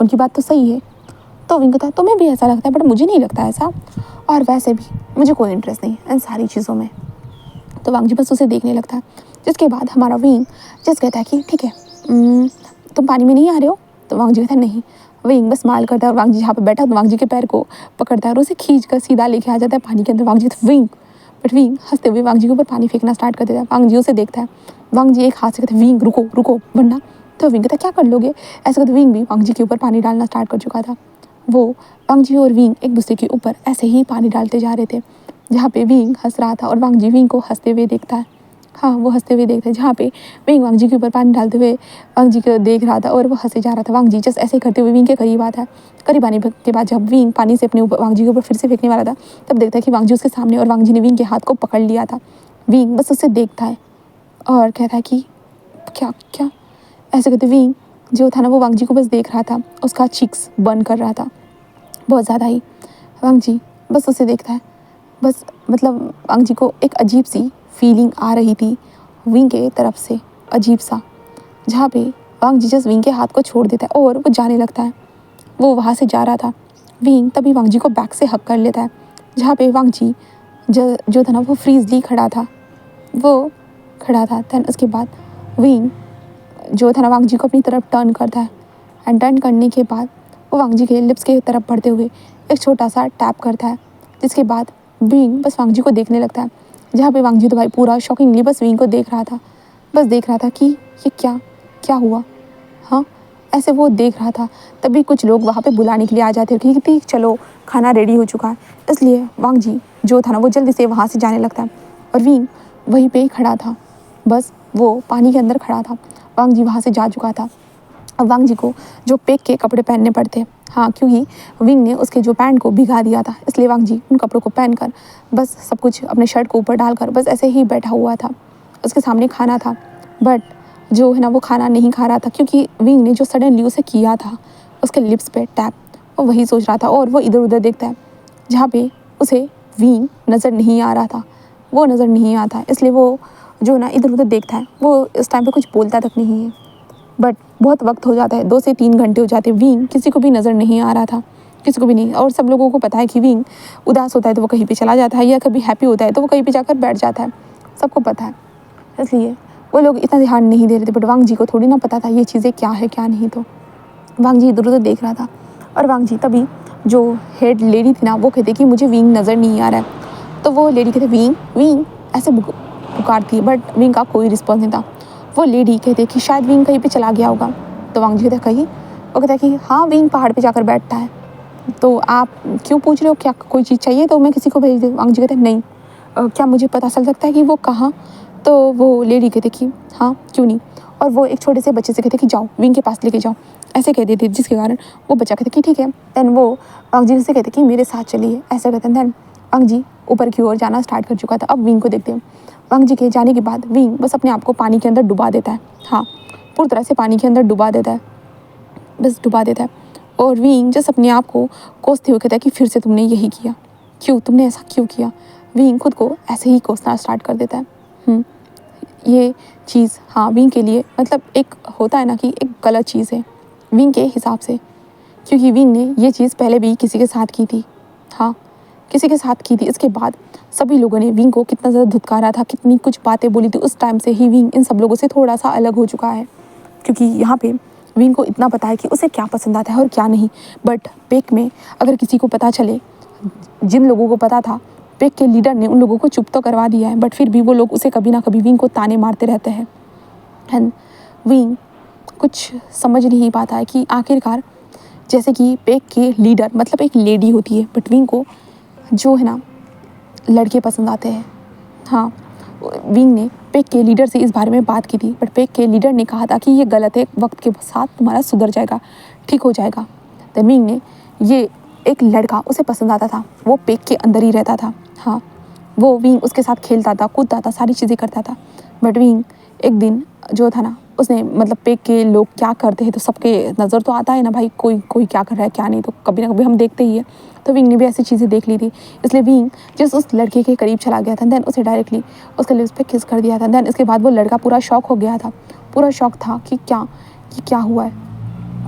उनकी बात तो सही है। तो विंग कहता है तुम्हें भी ऐसा लगता है बट मुझे नहीं लगता ऐसा, और वैसे भी मुझे कोई इंटरेस्ट नहीं इन सारी चीज़ों में। तो वांग जी बस उसे देखने लगता है। जिसके बाद हमारा विंग जस्ट कहता है कि ठीक है तुम पानी में नहीं आ रहे हो। तो वांग जी कहता है नहीं। विंग बस स्माइल करता है और वांग जी जहाँ पे बैठा तो वांग जी के पैर को पकड़ता है और उसे खींच कर सीधा लेके आ जाता है पानी के अंदर। वांग जी तो विंग हंसते हुए वांग जी के ऊपर पानी फेंकना स्टार्ट कर देता है। वांग जी उसे देखता है। वांग जी एक हाथ से कहते हैं विंग रुको रुको वरना। तो विंग कहता है क्या कर लोगे, ऐसे कहते विंग भी वांग जी के ऊपर पानी डालना स्टार्ट कर चुका था। वो वांग जी और विंग एक दूसरे के ऊपर ऐसे ही पानी डालते जा रहे थे, जहाँ पे विंग हंस रहा था और वांग जी विंग को हंसते हुए देखता है। हाँ, वो हंसते हुए देखते हैं, जहाँ पे विंग वांग जी के ऊपर पानी डालते हुए वांग जी को देख रहा था और वो हंसे जा रहा था। वांग जी जस्ट ऐसे करते हुए विंग के करीब आता है। करीब आने के बाद जब विंग पानी से अपने ऊपर वांग जी के ऊपर फिर से फेंकने वाला था, तब देखता है कि वांग जी उसके सामने और वांग जी ने विंग के हाथ को पकड़ लिया था। विंग बस उसे देखता है और कहता है कि क्या क्या, ऐसे कहते विंग जो था ना वो वांग जी को बस देख रहा था, उसका चिक्स बर्न कर रहा था बहुत ज़्यादा ही। वांग जी बस उसे देखता है, बस मतलब वांग जी को एक अजीब सी फीलिंग आ रही थी विंग के तरफ से, अजीब सा, जहाँ पे वांग जी जस्ट विंग के हाथ को छोड़ देता है और वो जाने लगता है। वो वहाँ से जा रहा था। विंग तभी वांग जी को बैक से हक कर लेता है, जहाँ पे वांग जी जो था ना वो फ्रीजली खड़ा था, वो खड़ा था। दैन उसके बाद विंग जो था ना वांग जी को अपनी तरफ टर्न करता है एंड टर्न करने के बाद वो वांग जी के लिप्स के तरफ बढ़ते हुए एक छोटा सा टैप करता है। जिसके बाद विंग बस वांग जी को देखने लगता है, जहाँ पे वांग जी तो भाई पूरा शॉकिंगली बस विंग को देख रहा था, बस देख रहा था कि ये क्या क्या हुआ। हाँ, ऐसे वो देख रहा था। तभी कुछ लोग वहाँ पे बुलाने के लिए आ जाते हैं कि चलो खाना रेडी हो चुका है, इसलिए वांग जी जो था ना वो जल्दी से वहाँ से जाने लगता है और विंग वहीं पे ही खड़ा था, बस वो पानी के अंदर खड़ा था। वांग जी वहाँ से जा चुका था। अब वांग जी को जो पेक के कपड़े पहनने पड़ते, हाँ, क्योंकि विंग ने उसके जो पैंट को भिगा दिया था, इसलिए वांग जी उन कपड़ों को पहनकर बस सब कुछ अपने शर्ट को ऊपर डालकर बस ऐसे ही बैठा हुआ था। उसके सामने खाना था, बट जो है ना वो खाना नहीं खा रहा था, क्योंकि विंग ने जो सडनली उसे किया था उसके लिप्स पे टैप, वो वही सोच रहा था। और वो इधर उधर देखता है जहाँ पे उसे विंग नज़र नहीं आ रहा था, वो नज़र नहीं आता है, इसलिए वो जो ना इधर उधर देखता है। वो इस टाइम पे कुछ बोलता तक नहीं है। बट बहुत वक्त हो जाता है, 2 से 3 घंटे हो जाते हैं, विंग किसी को भी नज़र नहीं आ रहा था, किसी को भी नहीं। और सब लोगों को पता है कि विंग उदास होता है तो वो कहीं पे चला जाता है, या कभी हैप्पी होता है तो वो कहीं पे जाकर बैठ जाता है, सबको पता है। इसलिए वो लोग इतना ध्यान नहीं दे रहे थे। बट वांग जी को थोड़ी ना पता था ये चीज़ें क्या है क्या नहीं। तो वांग जी इधर उधर देख रहा था, और वांग जी तभी जो हेड लेडी थी ना वो कहते कि मुझे विंग नज़र नहीं आ रहा है। तो वो लेडी कहते विंग विंग ऐसे पुकारती है, बट विंग का कोई रिस्पॉन्स नहीं था। वो लेडी कहते कि शायद विंग कहीं पे चला गया होगा। तो वांग जी कहते कहीं, वो कहता है कि हाँ विंग पहाड़ पे जाकर बैठता है। तो आप क्यों पूछ रहे हो, क्या कोई चीज़ चाहिए तो मैं किसी को भेज दूँ? वांग जी कहते नहीं, क्या मुझे पता चल सकता है कि वो कहाँ? तो वो लेडी कहते कि हाँ क्यों नहीं। और वो एक छोटे से बच्चे से कहते कि जाओ विंग के पास लेके जाओ, ऐसे कह देते, जिसके कारण वो बच्चा कहते कि ठीक है। देन वो वांग जी से कहते कि मेरे साथ चलिए, ऐसा कहते हैं। देन वांग जी ऊपर की ओर जाना स्टार्ट कर चुका था। अब विंग को देखते हैं। वांग जी के जाने के बाद विंग बस अपने आप को पानी के अंदर डुबा देता है, हाँ, पूरी तरह से पानी के अंदर डुबा देता है, बस डुबा देता है। और विंग जस्ट अपने आप को कोसते हुए कहता है कि फिर से तुमने यही किया, क्यों, तुमने ऐसा क्यों किया? विंग खुद को ऐसे ही कोसना स्टार्ट कर देता है। ये चीज़, हाँ, विंग के लिए मतलब एक होता है ना कि एक गलत चीज़ है विंग के हिसाब से, क्योंकि विंग ने ये चीज़ पहले भी किसी के साथ की थी, हाँ, किसी के साथ की थी। इसके बाद सभी लोगों ने विंग को कितना ज़्यादा धुतकारा था, कितनी कुछ बातें बोली थी। उस टाइम से ही विंग इन सब लोगों से थोड़ा सा अलग हो चुका है, क्योंकि यहाँ पे विंग को इतना पता है कि उसे क्या पसंद आता है और क्या नहीं। बट पेक में अगर किसी को पता चले, जिन लोगों को पता था, पेक के लीडर ने उन लोगों को चुप तो करवा दिया है, बट फिर भी वो लोग उसे कभी ना कभी विंग को ताने मारते रहते हैं। एंड विंग कुछ समझ नहीं पाता है कि आखिरकार, जैसे कि पेक के लीडर मतलब एक लेडी होती है, बट विंग को जो है ना लड़के पसंद आते हैं। हाँ, विंग ने पेक के लीडर से इस बारे में बात की थी, बट पेक के लीडर ने कहा था कि ये गलत है, वक्त के साथ तुम्हारा सुधर जाएगा, ठीक हो जाएगा। तो विंग ने ये एक लड़का उसे पसंद आता था, वो पेक के अंदर ही रहता था, हाँ, वो विंग उसके साथ खेलता था, कूदता था, सारी चीज़ें करता था। बट विंग एक दिन जो था ना, उसने मतलब पेक के लोग क्या करते हैं तो सबके नज़र तो आता है ना भाई, कोई कोई क्या कर रहा है क्या नहीं, तो कभी ना कभी हम देखते ही है। तो विंग ने भी ऐसी चीज़ें देख ली थी, इसलिए विंग जिस उस लड़के के करीब चला गया था, देन उसे डायरेक्टली उसके लिप्स पे किस कर दिया था। देन इसके बाद वो लड़का पूरा शॉक हो गया था, पूरा शॉक था कि क्या हुआ है।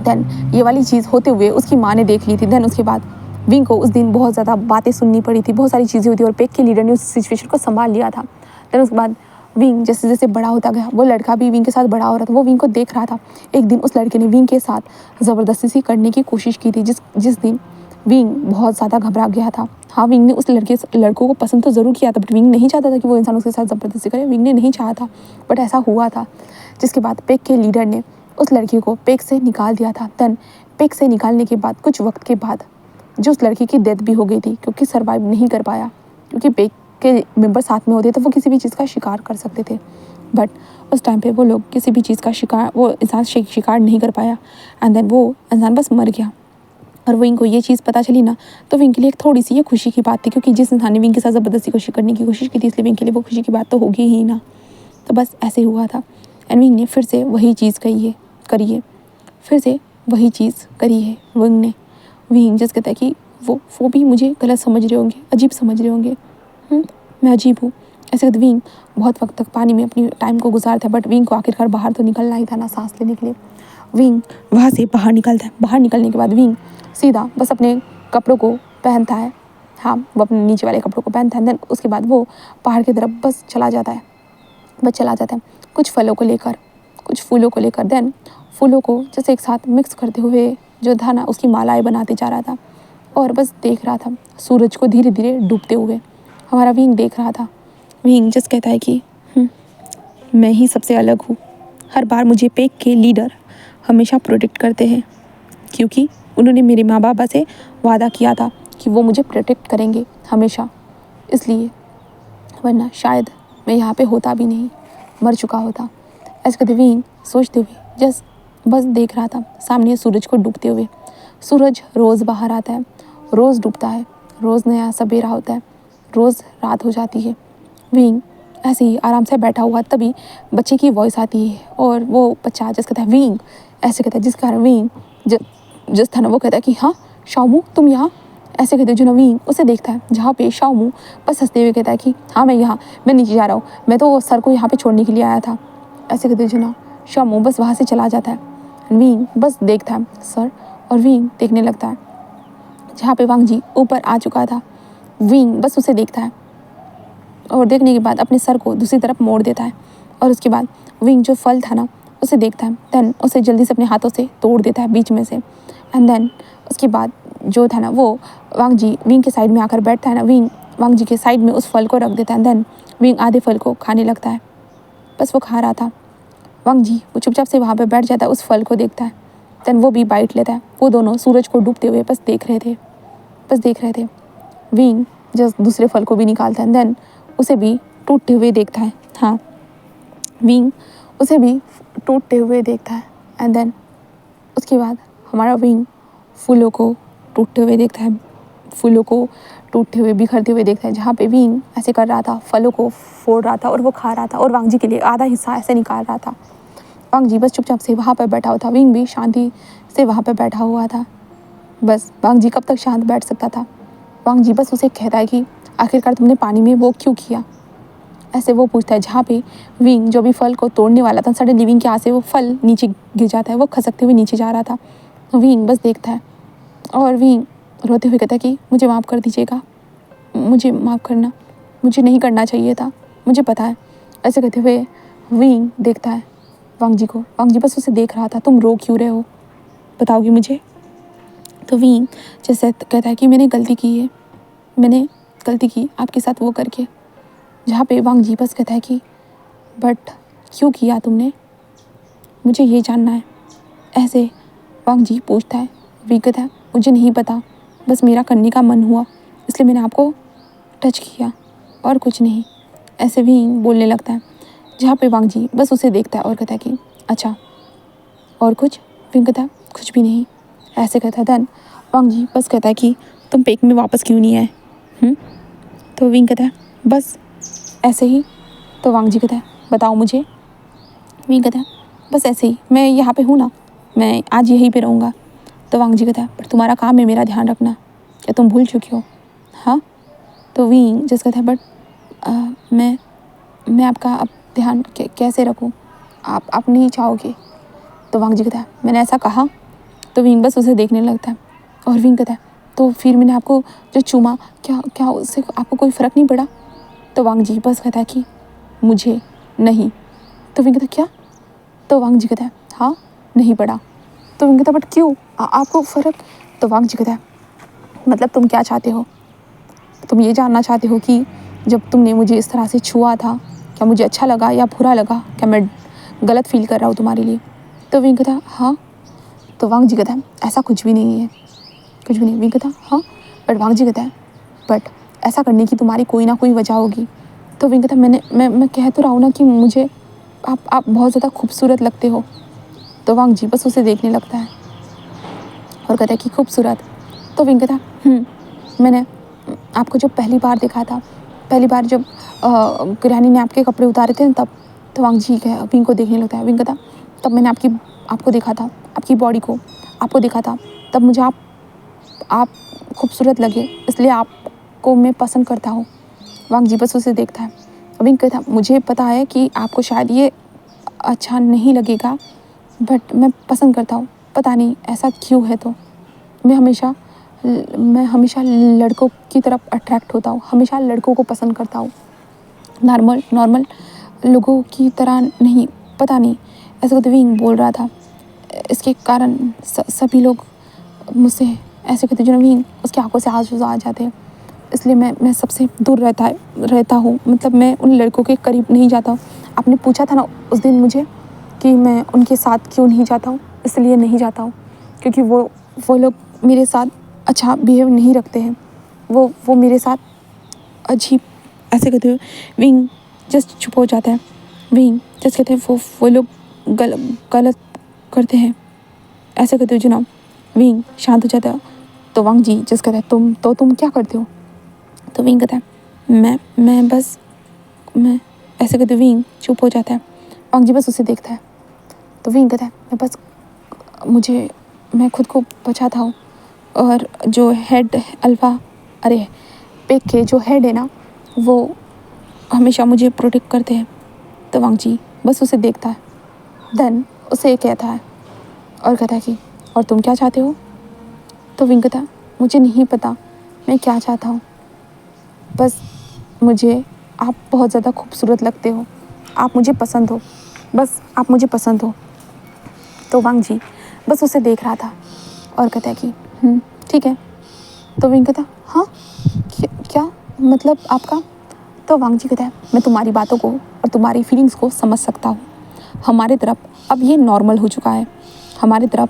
देन ये वाली चीज़ होते हुए उसकी माँ ने देख ली थी। देन उसके बाद विंग को उस दिन बहुत ज़्यादा बातें सुननी पड़ी थी, बहुत सारी चीज़ें हुई थी, और पेक के लीडर ने उस सिचुएशन को संभाल लिया था। देन उसके बाद विंग जैसे जैसे बड़ा होता गया, वो लड़का भी विंग के साथ बड़ा हो रहा था, वो विंग को देख रहा था। एक दिन उस लड़के ने विंग के साथ ज़बरदस्ती सी करने की कोशिश की थी, जिस दिन विंग बहुत ज़्यादा घबरा गया था। हाँ, विंग ने उस लड़कों को पसंद तो ज़रूर किया था, बट विंग नहीं चाहता था कि वो इंसान उसके साथ ज़बरदस्ती करे, विंग ने नहीं चाहा था, बट ऐसा हुआ था। जिसके बाद पेक के लीडर ने उस लड़की को पेक से निकाल दिया था। देन पेक से निकालने के बाद कुछ वक्त के बाद जो उस लड़की की डेथ भी हो गई थी, क्योंकि सर्वाइव नहीं कर पाया, क्योंकि पेक के मेंबर साथ में होते तो वो किसी भी चीज़ का शिकार कर सकते थे। बट उस टाइम पे वो लोग किसी भी चीज़ का शिकार, वो इंसान शिकार नहीं कर पाया, एंड देन वो इंसान बस मर गया। और विंग को ये चीज़ पता चली ना, तो विंग के लिए एक थोड़ी सी ये खुशी की बात थी, क्योंकि जिस इंसान ने विंग के साथ ज़बरदस्ती कोशिश करने की कोशिश की थी, इसलिए विंग के लिए वो खुशी की बात तो होगी ही ना। तो बस ऐसे हुआ था, एंड विंग ने फिर से वही चीज़ करी है, फिर से वही चीज़ करी है विंग ने। विंग जिस कहता है कि वो भी मुझे गलत समझ रहे होंगे, अजीब समझ रहे होंगे, मैं अजीब हूँ, ऐसे कहते विंग बहुत वक्त तक पानी में अपनी टाइम को गुजारता है। बट विंग को आखिरकार बाहर तो निकलना ही था ना, सांस लेने के लिए। विंग वहाँ से बाहर निकलता है, बाहर निकलने के बाद विंग सीधा बस अपने कपड़ों को पहनता है, हाँ, वो अपने नीचे वाले कपड़ों को पहनता है। देन उसके बाद वो पहाड़ की तरफ बस चला जाता है, कुछ फलों को लेकर, कुछ फूलों को लेकर। देन फूलों को जैसे एक साथ मिक्स करते हुए जो था ना, उसकी मालाएं बनाते जा रहा था, और बस देख रहा था सूरज को धीरे धीरे डूबते हुए। हमारा विंग देख रहा था। विंग जस्ट कहता है कि मैं ही सबसे अलग हूँ, हर बार मुझे पेक के लीडर हमेशा प्रोटेक्ट करते हैं, क्योंकि उन्होंने मेरे माँ बाप से वादा किया था कि वो मुझे प्रोटेक्ट करेंगे हमेशा, इसलिए, वरना शायद मैं यहाँ पे होता भी नहीं, मर चुका होता। ऐसे कहते विंग सोचते हुए जस्ट बस देख रहा था सामने सूरज को डूबते हुए। सूरज रोज़ बाहर आता है, रोज़ डूबता है, रोज़ नया सवेरा होता है, रोज़ रात हो जाती है। विंग ऐसे ही आराम से बैठा हुआ, तभी बच्चे की वॉइस आती है और वो बच्चा जस्ट कहता है विंग, ऐसे कहता है, जिस कारण विंग जस्ट था ना वो कहता है कि हाँ शाओमू तुम यहाँ, ऐसे कहते जो नवीन उसे देखता है, जहाँ पे शाओमू बस हंसते हुए कहता है कि हाँ मैं यहाँ, मैं नीचे जा रहा हूँ, मैं तो सर को यहाँ पे छोड़ने के लिए आया था। ऐसे कहते जो ना शाओमू बस वहाँ से चला जाता है। विंग बस देखता है सर, और विंग देखने लगता है जहाँ पे वांग जी ऊपर आ चुका था। विंग बस उसे देखता है और देखने के बाद अपने सर को दूसरी तरफ मोड़ देता है, और उसके बाद विंग जो फल था ना उसे देखता है, देन उसे जल्दी से अपने हाथों से तोड़ देता है बीच में से। एंड देन उसके बाद जो था ना वो वांग जी विंग के साइड में आकर बैठता है ना, विंग वांग जी के साइड में उस फल को रख देता है। देन विंग आधे फल को खाने लगता है। बस वो खा रहा था, वांग जी वो चुपचाप से वहाँ पे बैठ जाता है, उस फल को देखता है, देन वो भी बाइट लेता है। वो दोनों सूरज को डूबते हुए बस देख रहे थे। विंग जस्ट दूसरे फल को भी निकालता है, देन उसे भी टूटते हुए देखता है। हाँ, विंग उसे भी टूटते हुए देखता है। एंड देन उसके बाद हमारा विंग फूलों को टूटते हुए देखता है, फूलों को टूटते हुए बिखरते हुए देखता है। जहाँ पे विंग ऐसे कर रहा था, फलों को फोड़ रहा था और वो खा रहा था, और वांग जी के लिए आधा हिस्सा ऐसे निकाल रहा था। वांग जी बस चुपचाप से वहाँ पर बैठा हुआ था, विंग भी शांति से वहाँ पर बैठा हुआ था। बस वांग जी कब तक शांत बैठ सकता था। वांग जी बस उसे कहता है कि आखिरकार तुमने पानी में वो क्यों किया, ऐसे वो पूछता है। जहाँ पे विंग जो भी फल को तोड़ने वाला था, सडनली विंग के हाथ से वो फल नीचे गिर जाता है, वो खसकते हुए नीचे जा रहा था। विंग बस देखता है और विंग रोते हुए कहता है कि मुझे माफ़ कर दीजिएगा, मुझे माफ़ करना, मुझे नहीं करना चाहिए था, मुझे पता है। ऐसे कहते हुए विंग देखता है वांग जी को। वांग जी बस उसे देख रहा था। तुम रो क्यों रहे हो, बताओगी मुझे? तो विंग जैसे कहता है कि मैंने गलती की है, मैंने गलती की आपके साथ वो करके। जहाँ पे वांग जी बस कहता है कि बट क्यों किया तुमने, मुझे ये जानना है। ऐसे वांग जी पूछता है। विंग कहता है मुझे नहीं पता, बस मेरा करने का मन हुआ इसलिए मैंने आपको टच किया और कुछ नहीं, ऐसे विंग बोलने लगता है। जहाँ पे वांग जी बस उसे देखता है और कहता है कि अच्छा और कुछ? विंग कहता है कुछ भी नहीं, ऐसे कहता है। देन वांग जी बस कहता है कि तुम पेक में वापस क्यों नहीं आए? तो विंग कहता है बस ऐसे ही। तो वांग जी कहता है बताओ मुझे। विंग कहता है बस ऐसे ही, मैं यहाँ पे हूँ ना, मैं आज यहीं पे रहूँगा। तो वांग जी कहता है पर तुम्हारा काम है मेरा ध्यान रखना, क्या तुम भूल चुके हो? हाँ। तो विंग जस्ट कहता है बट मैं आपका अब ध्यान कैसे रखूँ, आप नहीं चाहोगे? तो वांग जी कहता है मैंने ऐसा कहा? तो विंग बस उसे देखने लगता है और विंग कहता है तो फिर मैंने आपको जो चूमा, क्या उससे आपको कोई फ़र्क नहीं पड़ा? तो वांग जी बस कहता है कि मुझे नहीं। तो विंग कहता है क्या? तो वांग जी कहता है हाँ नहीं पड़ा। तो विंग कहता है बट क्यों, आपको फ़र्क? तो वांग जी कहता है मतलब तुम क्या चाहते हो, तुम ये जानना चाहते हो कि जब तुमने मुझे इस तरह से छुआ था क्या मुझे अच्छा लगा या बुरा लगा, क्या मैं गलत फील कर रहा हूँ तुम्हारे लिए? तो विंग कहता है हाँ। तो वांग जी कहता है ऐसा कुछ भी नहीं है, कुछ भी नहीं। विंग कहता है हाँ, बट वांग जी कहता है बट ऐसा करने की तुम्हारी कोई ना कोई वजह होगी। तो विंग कहता है मैं कह तो रहा हूँ ना कि मुझे आप बहुत ज़्यादा खूबसूरत लगते हो। तो वांग जी बस उसे देखने लगता है और कहता है कि खूबसूरत? तो विंग कहता है मैंने आपको जब पहली बार देखा था, पहली बार जब किरानी ने आपके कपड़े उतारे थे ना तब। तो वांग जी विंग को देखने लगता है। विंग कहता तब मैंने आपको देखा था, आपकी बॉडी को आपको देखा था, तब मुझे आप खूबसूरत लगे, इसलिए आपको मैं पसंद करता हूँ। वांग जी बस उसे देखता है। विंग कहता मुझे पता है कि आपको शायद ये अच्छा नहीं लगेगा, बट मैं पसंद करता हूँ, पता नहीं ऐसा क्यों है। तो मैं हमेशा लड़कों की तरफ अट्रैक्ट होता हूँ, हमेशा लड़कों को पसंद करता हूँ, नॉर्मल लोगों की तरह नहीं, पता नहीं ऐसा कहते विंग बोल रहा था। इसके कारण सभी लोग मुझसे ऐसे कहते जो विंग उसकी आंखों से आंसू आ जाते हैं, इसलिए मैं सबसे दूर रहता हूँ, मतलब मैं उन लड़कों के करीब नहीं जाता हूँ। आपने पूछा था ना उस दिन मुझे कि मैं उनके साथ क्यों नहीं जाता हूँ, इसलिए नहीं जाता हूँ क्योंकि वो लोग मेरे साथ अच्छा बिहेव नहीं रखते हैं, वो मेरे साथ अजीब, ऐसे कहते हुए विंग जस्ट चुप हो जाता है। विंग जस्ट कहते हैं वो लोग गलत करते हैं, ऐसे कहते हो जनाब। विंग शांत हो जाता है। तो वांग जी जस्ट कहता है तुम क्या करते हो? तो विंग कहता है मैं बस मैं ऐसे कहते विंग चुप हो जाता है। वांग जी बस उसे देखता है। तो विंग कहता है मैं खुद को बचाता हूँ, और जो हेड अल्फा पेक के जो हेड है ना, वो हमेशा मुझे प्रोटेक्ट करते हैं। तो वांग जी बस उसे देखता है। देन उसे कहता है और कहता है कि और तुम क्या चाहते हो? तो विंग कहता है मुझे नहीं पता मैं क्या चाहता हूँ, बस मुझे आप बहुत ज़्यादा खूबसूरत लगते हो, आप मुझे पसंद हो, बस आप मुझे पसंद हो। तो वांग जी बस उसे देख रहा था और कहता है कि ठीक है। तो विंग कहता हाँ क्या मतलब आपका? तो वांग जी कहता है मैं तुम्हारी बातों को और तुम्हारी फीलिंग्स को समझ सकता हूँ। हमारे तरफ अब ये नॉर्मल हो चुका है। हमारे तरफ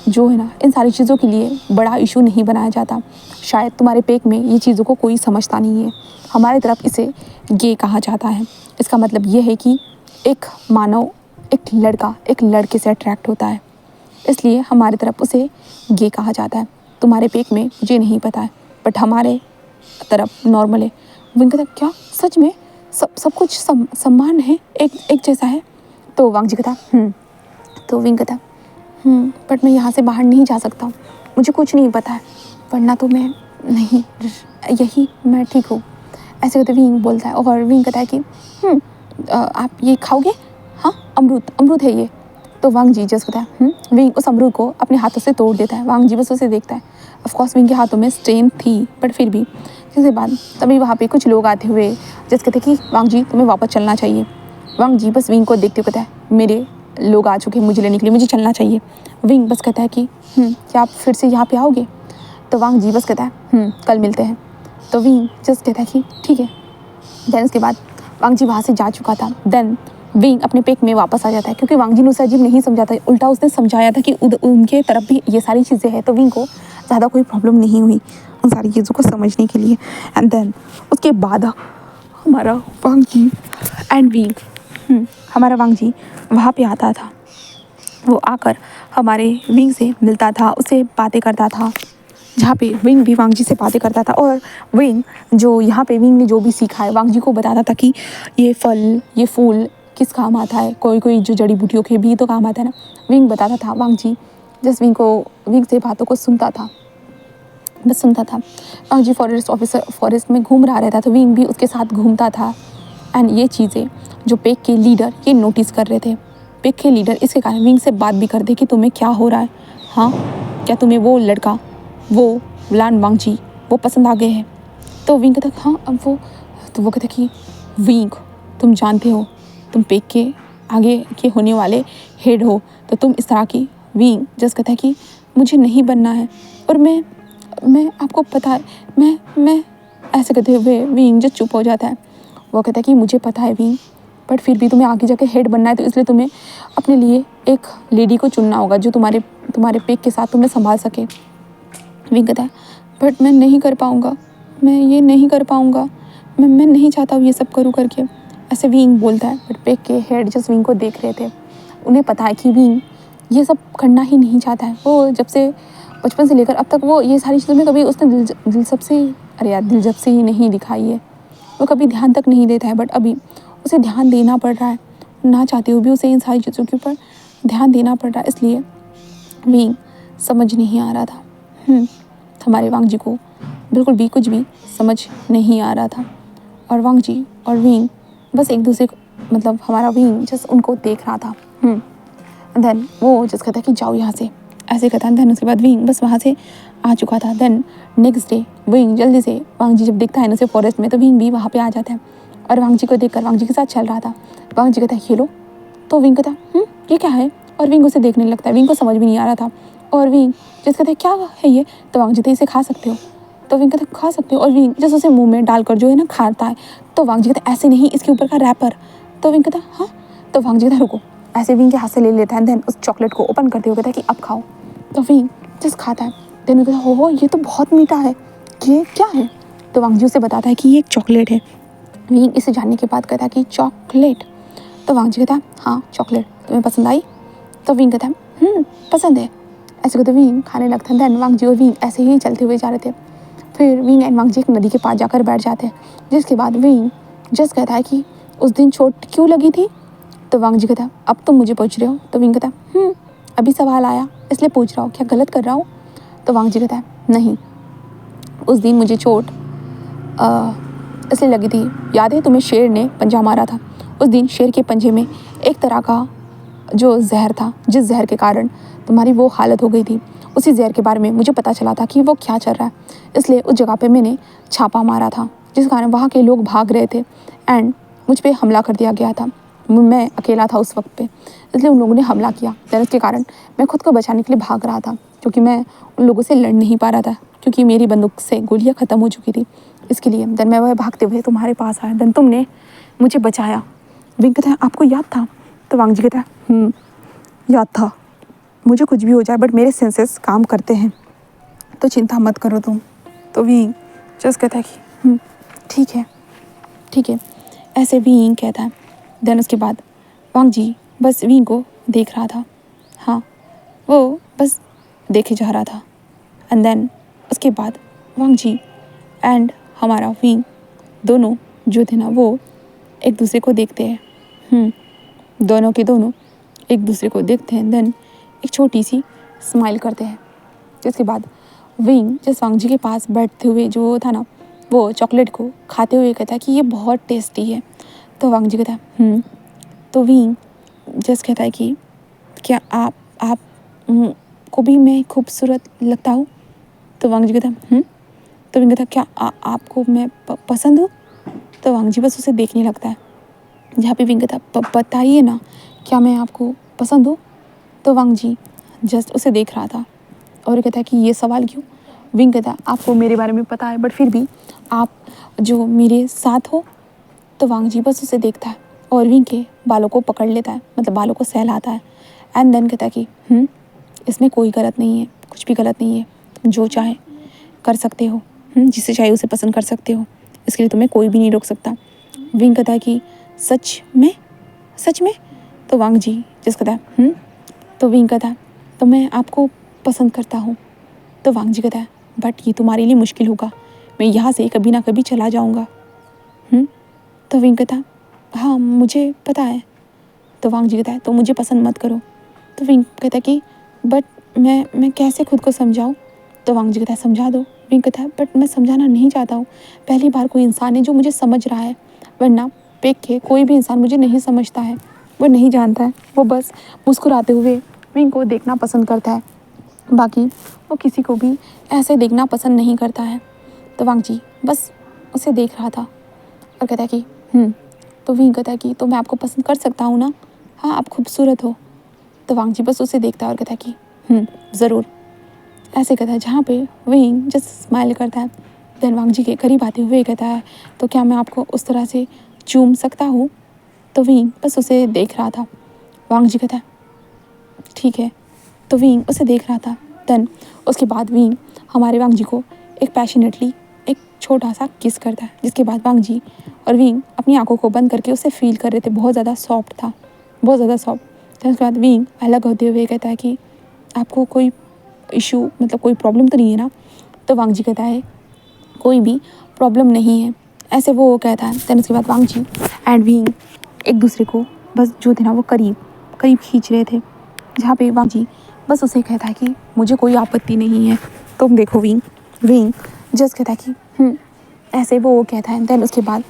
जो है ना, इन सारी चीज़ों के लिए बड़ा इशू नहीं बनाया जाता। शायद तुम्हारे पेक में ये चीज़ों को कोई समझता नहीं है। हमारे तरफ इसे गे कहा जाता है। इसका मतलब ये है कि एक मानव, एक लड़का एक लड़के से अट्रैक्ट होता है, इसलिए हमारे तरफ उसे गे कहा जाता है। तुम्हारे पेक में मुझे नहीं पता है, बट हमारे तरफ नॉर्मल है। विंग कहता क्या सच में सब कुछ सम्मान है, एक जैसा है? तो वांग जी कहता तो विंग कहता बट मैं यहाँ से बाहर नहीं जा सकता हूँ, मुझे कुछ नहीं पता है, वरना तो मैं नहीं यही मैं ठीक हूँ, ऐसे कहते विंग बोलता है। और विंग कहता है कि आप ये खाओगे? हाँ अमरूद है ये। तो वांग जी जस्ट कहता है विंग उस अमरूद को अपने हाथों से तोड़ देता है। वांग जी बस उसे देखता है। ऑफकोर्स विंग के हाथों में स्ट्रेन थी, बट फिर भी इसके बाद तभी वहाँ पे कुछ लोग आते हुए जस्ट कहते कि वांग जी तुम्हें वापस चलना चाहिए। वांग जी बस विंग को देखते हुए कहता है मेरे लोग आ चुके हैं मुझे लेने के लिए, मुझे चलना चाहिए। विंग बस कहता है कि क्या आप फिर से यहाँ पे आओगे? तो वांग जी बस कहता है कल मिलते हैं। तो विंग जस्ट कहता है कि ठीक है। देन उसके बाद वांग जी वहाँ से जा चुका था। देन विंग अपने पेक में वापस आ जाता है, क्योंकि वांग जी ने उसे अजीब नहीं समझा था, उल्टा उसने समझाया था कि उनके तरफ भी ये सारी चीज़ें हैं। तो विंग को ज़्यादा कोई प्रॉब्लम नहीं हुई उन सारी चीज़ों को समझने के लिए। एंड देन उसके बाद हमारा वांग जी एंड विंग हमारा वांग जी वहाँ पे आता था। वो आकर हमारे विंग से मिलता था, उससे बातें करता था, जहाँ पे विंग भी वांग जी से बातें करता था। और विंग जो यहाँ पे विंग ने जो भी सीखा है वांग जी को बताता था कि ये फल ये फूल किस काम आता है, कोई जो जड़ी बूटियों के भी तो काम आता है ना, विंग बताता था। वांग जी जस्ट विंग से बातों को सुनता था, बस सुनता था। वांग जी फॉरेस्ट में घूम रहा रहता, तो विंग भी उसके साथ घूमता था। एंड ये चीज़ें जो पेक के लीडर ये नोटिस कर रहे थे। पेक के लीडर इसके कारण विंग से बात भी करते कि तुम्हें क्या हो रहा है, हाँ क्या तुम्हें वो लड़का वो लान वांग जी वो पसंद आ गए हैं? तो विंग कहता हाँ अब वो कहता कि विंग तुम जानते हो तुम पेक के आगे के होने वाले हेड हो, तो तुम इस तरह की। विंग जस्ट कहता है कि मुझे नहीं बनना है, और मैं आपको पता है मैं ऐसे कहते हुए विंग जस्ट चुप हो जाता है। वो कहता है कि मुझे पता है विंग, बट फिर भी तुम्हें आगे जाके हेड बनना है, तो इसलिए तुम्हें अपने लिए एक लेडी को चुनना होगा जो तुम्हारे पेक के साथ तुम्हें संभाल सके। विंग कहता है बट मैं नहीं कर पाऊँगा, मैं ये नहीं कर पाऊँगा, मैं नहीं चाहता हूँ ये सब करूँ करके, ऐसे विंग बोलता है। बट पेक के हेड जस्ट विंग को देख रहे थे, उन्हें पता है कि विंग ये सब करना ही नहीं चाहता है। वो जब से बचपन से लेकर अब तक वो ये सारी चीज़ों में कभी उसने दिलचस्पी ही नहीं दिखाई है, वो कभी ध्यान तक नहीं देता है। बट अभी उसे ध्यान देना पड़ रहा है, ना चाहते हुए भी उसे इन सारी चीज़ों के ऊपर ध्यान देना पड़ रहा है, इसलिए विंग समझ नहीं आ रहा था। हमारे वांग जी को बिल्कुल भी कुछ भी समझ नहीं आ रहा था, और वांग जी और विंग बस एक दूसरे को मतलब हमारा विंग जस्ट उनको देख रहा था। देन वो जस्ट कहता कि जाओ यहाँ से, ऐसे कहता है। देन उसके बाद विंग बस वहाँ से आ चुका था। देन नेक्स्ट डे विंग जल्दी से वांग जी जब दिखता है ना उसे फॉरेस्ट में, तो विंग भी वहाँ पे आ जाता है और वांग जी को देखकर वांग जी के साथ चल रहा था। वांग जी कहता है खेलो, तो विंग कहता ये क्या है, और विंग उसे देखने लगता है। विंग को समझ भी नहीं आ रहा था, और विंग जस्ट कहता है क्या है ये, तो वांग जी तो इसे खा सकते हो। तो विंग कहता है खा सकते हो, और विंग जस्ट उसे मुंह में डालकर जो है ना खाता है। तो वांग जी कहता है ऐसे नहीं, इसके ऊपर का रैपर। तो विंग कहता है हाँ। तो वांग जी कहता है रुको, ऐसे विंग के हाथ से ले लेता है। देन उस चॉकलेट को ओपन करते हुए कहता है कि अब खाओ। तो विंग जस्ट खाता है। देन कहता है हो ये तो बहुत मीठा है, ये क्या है? तो वांग जी उसे बताता है कि ये एक चॉकलेट है। विंग इसे जानने के बाद कहता है कि चॉकलेट, तो वांग जी कहता है हाँ चॉकलेट तुम्हें पसंद आई? तो विंग कहता है पसंद है। ऐसे कहते विंग खाने लगते हैं। देन वांग जी और विंग ऐसे ही चलते हुए जा रहे थे। फिर विंग एंड वांग जी एक नदी के पास जाकर बैठ जाते हैं, जिसके बाद विंग जस्ट कहता है कि उस दिन चोट क्यों लगी थी? तो वांग जी कहता है अब तुम मुझे पूछ रहे हो? तो विंग कहता है अभी सवाल आया इसलिए पूछ रहा हूँ, क्या गलत कर रहा हूँ? तो वांग जी कहता है नहीं, उस दिन मुझे चोट इसलिए लगी थी, याद है तुम्हें शेर ने पंजा मारा था? उस दिन शेर के पंजे में एक तरह का जो जहर था, जिस जहर के कारण तुम्हारी वो हालत हो गई थी, उसी जहर के बारे में मुझे पता चला था कि वो क्या चल रहा है, इसलिए उस जगह पे मैंने छापा मारा था, जिस कारण वहाँ के लोग भाग रहे थे एंड मुझ पे हमला कर दिया गया था। मैं अकेला था उस वक्त पे, इसलिए उन लोगों ने हमला किया। देन उसके कारण मैं खुद को बचाने के लिए भाग रहा था, क्योंकि मैं उन लोगों से लड़ नहीं पा रहा था, क्योंकि मेरी बंदूक से गोलियाँ ख़त्म हो चुकी थी। इसके लिए देन मैं वह भागते हुए तुम्हारे पास आया, देन तुमने मुझे बचाया। विंग कहता है आपको याद था? तो वांग जी कहता है याद था, मुझे कुछ भी हो जाए बट मेरे सेंसेस काम करते हैं, तो चिंता मत करो तुम। तो विंग जस्ट कहता है कि ठीक है। ऐसे विंग कहता है। देन उसके बाद वांग जी बस विंग को देख रहा था, हाँ वो बस देखे जा रहा था। एंड देन उसके बाद वांग जी एंड हमारा विंग दोनों जो थे ना वो एक दूसरे को देखते हैं। दोनों के दोनों एक दूसरे को देखते हैं। देन एक छोटी सी स्माइल करते हैं, जिसके बाद विंग जिस वांग जी के पास बैठते हुए जो था ना वो चॉकलेट को खाते हुए कहता है कि ये बहुत टेस्टी है। तो वांग जी कहता है तो विंग जस्ट कहता है कि क्या आप को भी मैं खूबसूरत लगता हूँ? तो वांग जी कहता है तो विंग कहता है क्या आपको मैं पसंद हूँ? तो वांग जी बस उसे देखने लगता है, जहाँ पे विंग कहता है बताइए ना क्या मैं आपको पसंद हूँ? तो वांग जी जस्ट उसे देख रहा था और कहता है कि ये सवाल क्यों? विंग कहता है आपको मेरे बारे में पता है बट फिर भी आप जो मेरे साथ हो। तो वांग जी बस उसे देखता है और विंग के बालों को पकड़ लेता है, मतलब बालों को सहलाता है। एंड देन कहता है कि इसमें कोई गलत नहीं है, कुछ भी गलत नहीं है, तुम जो चाहे कर सकते हो, जिसे चाहे उसे पसंद कर सकते हो, इसके लिए तुम्हें कोई भी नहीं रोक सकता। विंग कहता है कि सच में? तो वांग जी जिस कहता है तो विंग कहता है तो मैं आपको पसंद करता हूँ। तो वांग जी कहता है बट ये तुम्हारे लिए मुश्किल होगा, मैं यहाँ से कभी ना कभी चला जाऊँगा। तो विंग कहता है हाँ मुझे पता है। तो वांग जी कहता है तो मुझे पसंद मत करो। तो विंग कहता है कि बट मैं कैसे खुद को समझाऊँ? तो वांग जी कहता है समझा दो। विंग कहता है बट मैं समझाना नहीं चाहता हूँ, पहली बार कोई इंसान है जो मुझे समझ रहा है, वरना पेक के कोई भी इंसान मुझे नहीं समझता है, वो नहीं जानता है, वो बस मुस्कुराते हुए विंग को देखना पसंद करता है, बाकी वो किसी को भी ऐसे देखना पसंद नहीं करता है। तो वांग जी बस उसे देख रहा था और कहता है कि तो विंग कहता है कि तो मैं आपको पसंद कर सकता हूँ ना? हाँ आप खूबसूरत हो। तो वांग जी बस उसे देखता है और कहता है कि ज़रूर, ऐसे कहता है, जहाँ पे विंग जस्ट स्माइल करता है। देन वांग जी के करीब आते हुए कहता है तो क्या मैं आपको उस तरह से चूम सकता हूँ? तो विंग बस उसे देख रहा था। वांग जी कहता है ठीक है। तो विंग उसे देख रहा था। देन उसके बाद विंग हमारे वांग जी को एक पैशनेटली एक छोटा सा किस करता है, जिसके बाद वांग जी और विंग अपनी आंखों को बंद करके उसे फील कर रहे थे, बहुत ज़्यादा सॉफ्ट था, बहुत ज़्यादा सॉफ्ट। देन उसके बाद विंग अलग होते हुए कहता है कि आपको कोई इशू, मतलब कोई प्रॉब्लम तो नहीं है ना? तो वांग जी कहता है कोई भी प्रॉब्लम नहीं है, ऐसे वो कहता है। देन उसके बाद वांग जी एंड विंग एक दूसरे को बस जो थे ना वो करीब खींच रहे थे, जहाँ पे वांग जी बस उसे कहता है कि मुझे कोई आपत्ति नहीं है, तुम देखो विंग जस्ट कहता है कि ऐसे वो कहता है। देन उसके बाद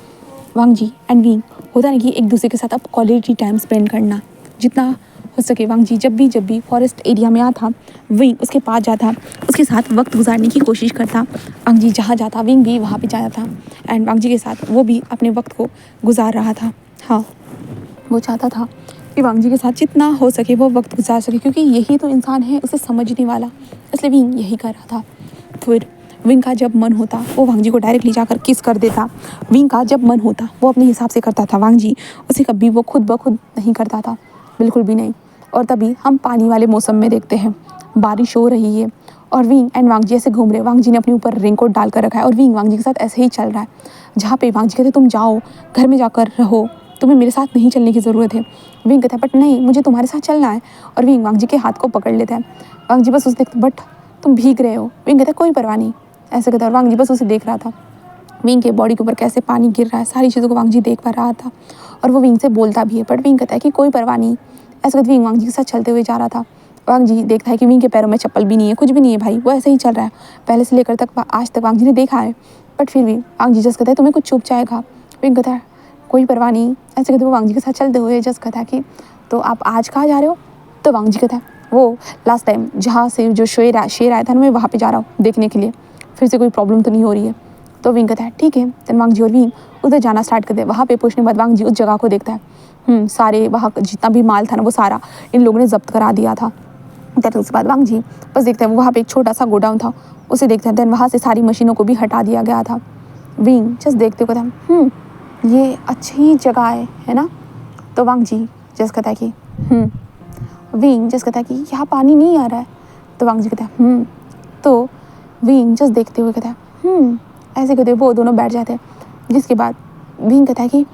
वांग जी एंड विंग होता है कि एक दूसरे के साथ अब क्वालिटी टाइम स्पेंड करना जितना हो सके। वांग जी जब भी फॉरेस्ट एरिया में आता, विंग उसके पास जाता, उसके साथ वक्त गुजारने की कोशिश करता। वांग जी जहाँ जाता विंग भी वहाँ पे जाता था एंड वांग जी के साथ वो भी अपने वक्त को गुजार रहा था। हाँ, वो चाहता था कि वांग जी के साथ जितना हो सके वो वक्त गुजार सके, क्योंकि यही तो इंसान है उसे समझने वाला, इसलिए विंग यही कर रहा था। फिर विंग का जब मन होता वो वांग जी को डायरेक्टली जाकर किस कर देता। विंग का जब मन होता वो अपने हिसाब से करता था, वांग जी उसे कभी वो खुद ब खुद नहीं करता था, बिल्कुल भी नहीं। और तभी हम पानी वाले मौसम में देखते हैं, बारिश हो रही है और विंग एंड वांग जी ऐसे घूम रहे, वांग जी ने अपने ऊपर रेनकोट डाल कर रखा है और विंग वांग जी के साथ ऐसे ही चल रहा है, जहाँ पे वांग जी कहते तुम जाओ घर में जाकर रहो, तुम्हें मेरे साथ नहीं चलने की ज़रूरत है। विंग कहता है बट नहीं, मुझे तुम्हारे साथ चलना है। और विंग वांग जी के हाथ को पकड़ लेता है। वांग जी बस उसे देखते, बट तुम भीग रहे हो। विंग कहता है कोई परवाह नहीं, ऐसे कहता है। और वांग जी बस उसे देख रहा था, विंग के बॉडी के ऊपर कैसे पानी गिर रहा है, सारी चीज़ों को वांग जी देख पा रहा था। और वो विंग से बोलता भी है, बट विंग कहता है कि कोई परवाह नहीं। ऐसे कहते विंग वांग जी के साथ चलते हुए जा रहा था। वांग जी देखता है कि विंग के पैरों में चप्पल भी नहीं है, कुछ भी नहीं है भाई, वो ऐसे ही चल रहा है। पहले से लेकर तक आज तक वांग जी ने देखा है, बट फिर भी वांग जी जस्ट कहता है तुम्हें कुछ चुप जाएगा। विंग कहता है कोई परवाह नहीं। ऐसे कहते वो वांग जी के साथ चलते हुए जस्ट कहता है कि तो आप आज कहाँ जा रहे हो? तो वांग जी कहता है वो लास्ट टाइम जहाँ से जो शेर आया था ना, मैं वहाँ पे जा रहा हूँ देखने के लिए, फिर से कोई प्रॉब्लम तो नहीं हो रही है। तो विंग कहता है ठीक है। देन वांग जी और विंग उधर जाना स्टार्ट करते हैं। वहाँ पे पहुँचने के बाद वांग जी उस जगह को देखता है, सारे वहाँ जितना भी माल था ना वो सारा इन लोगों ने जब्त करा दिया था। देन उसके बाद वांग जी बस देखता है वहाँ पे एक छोटा सा गोडाउन था, उसे देखते हैं। देन वहाँ से सारी मशीनों को भी हटा दिया गया था। विंग जस्ट देखते हुए कहता है ये अच्छी जगह है ना? तो वांग जी जस्ट कहता है कि विंग जस्ट कहता है कि यहाँ पानी नहीं आ रहा है। तो वांग जी कहता है तो विंग जस्ट देखते हुए कहता है ऐसे कहते वो दोनों बैठ जाते हैं। जिसके बाद विंग कहता है कि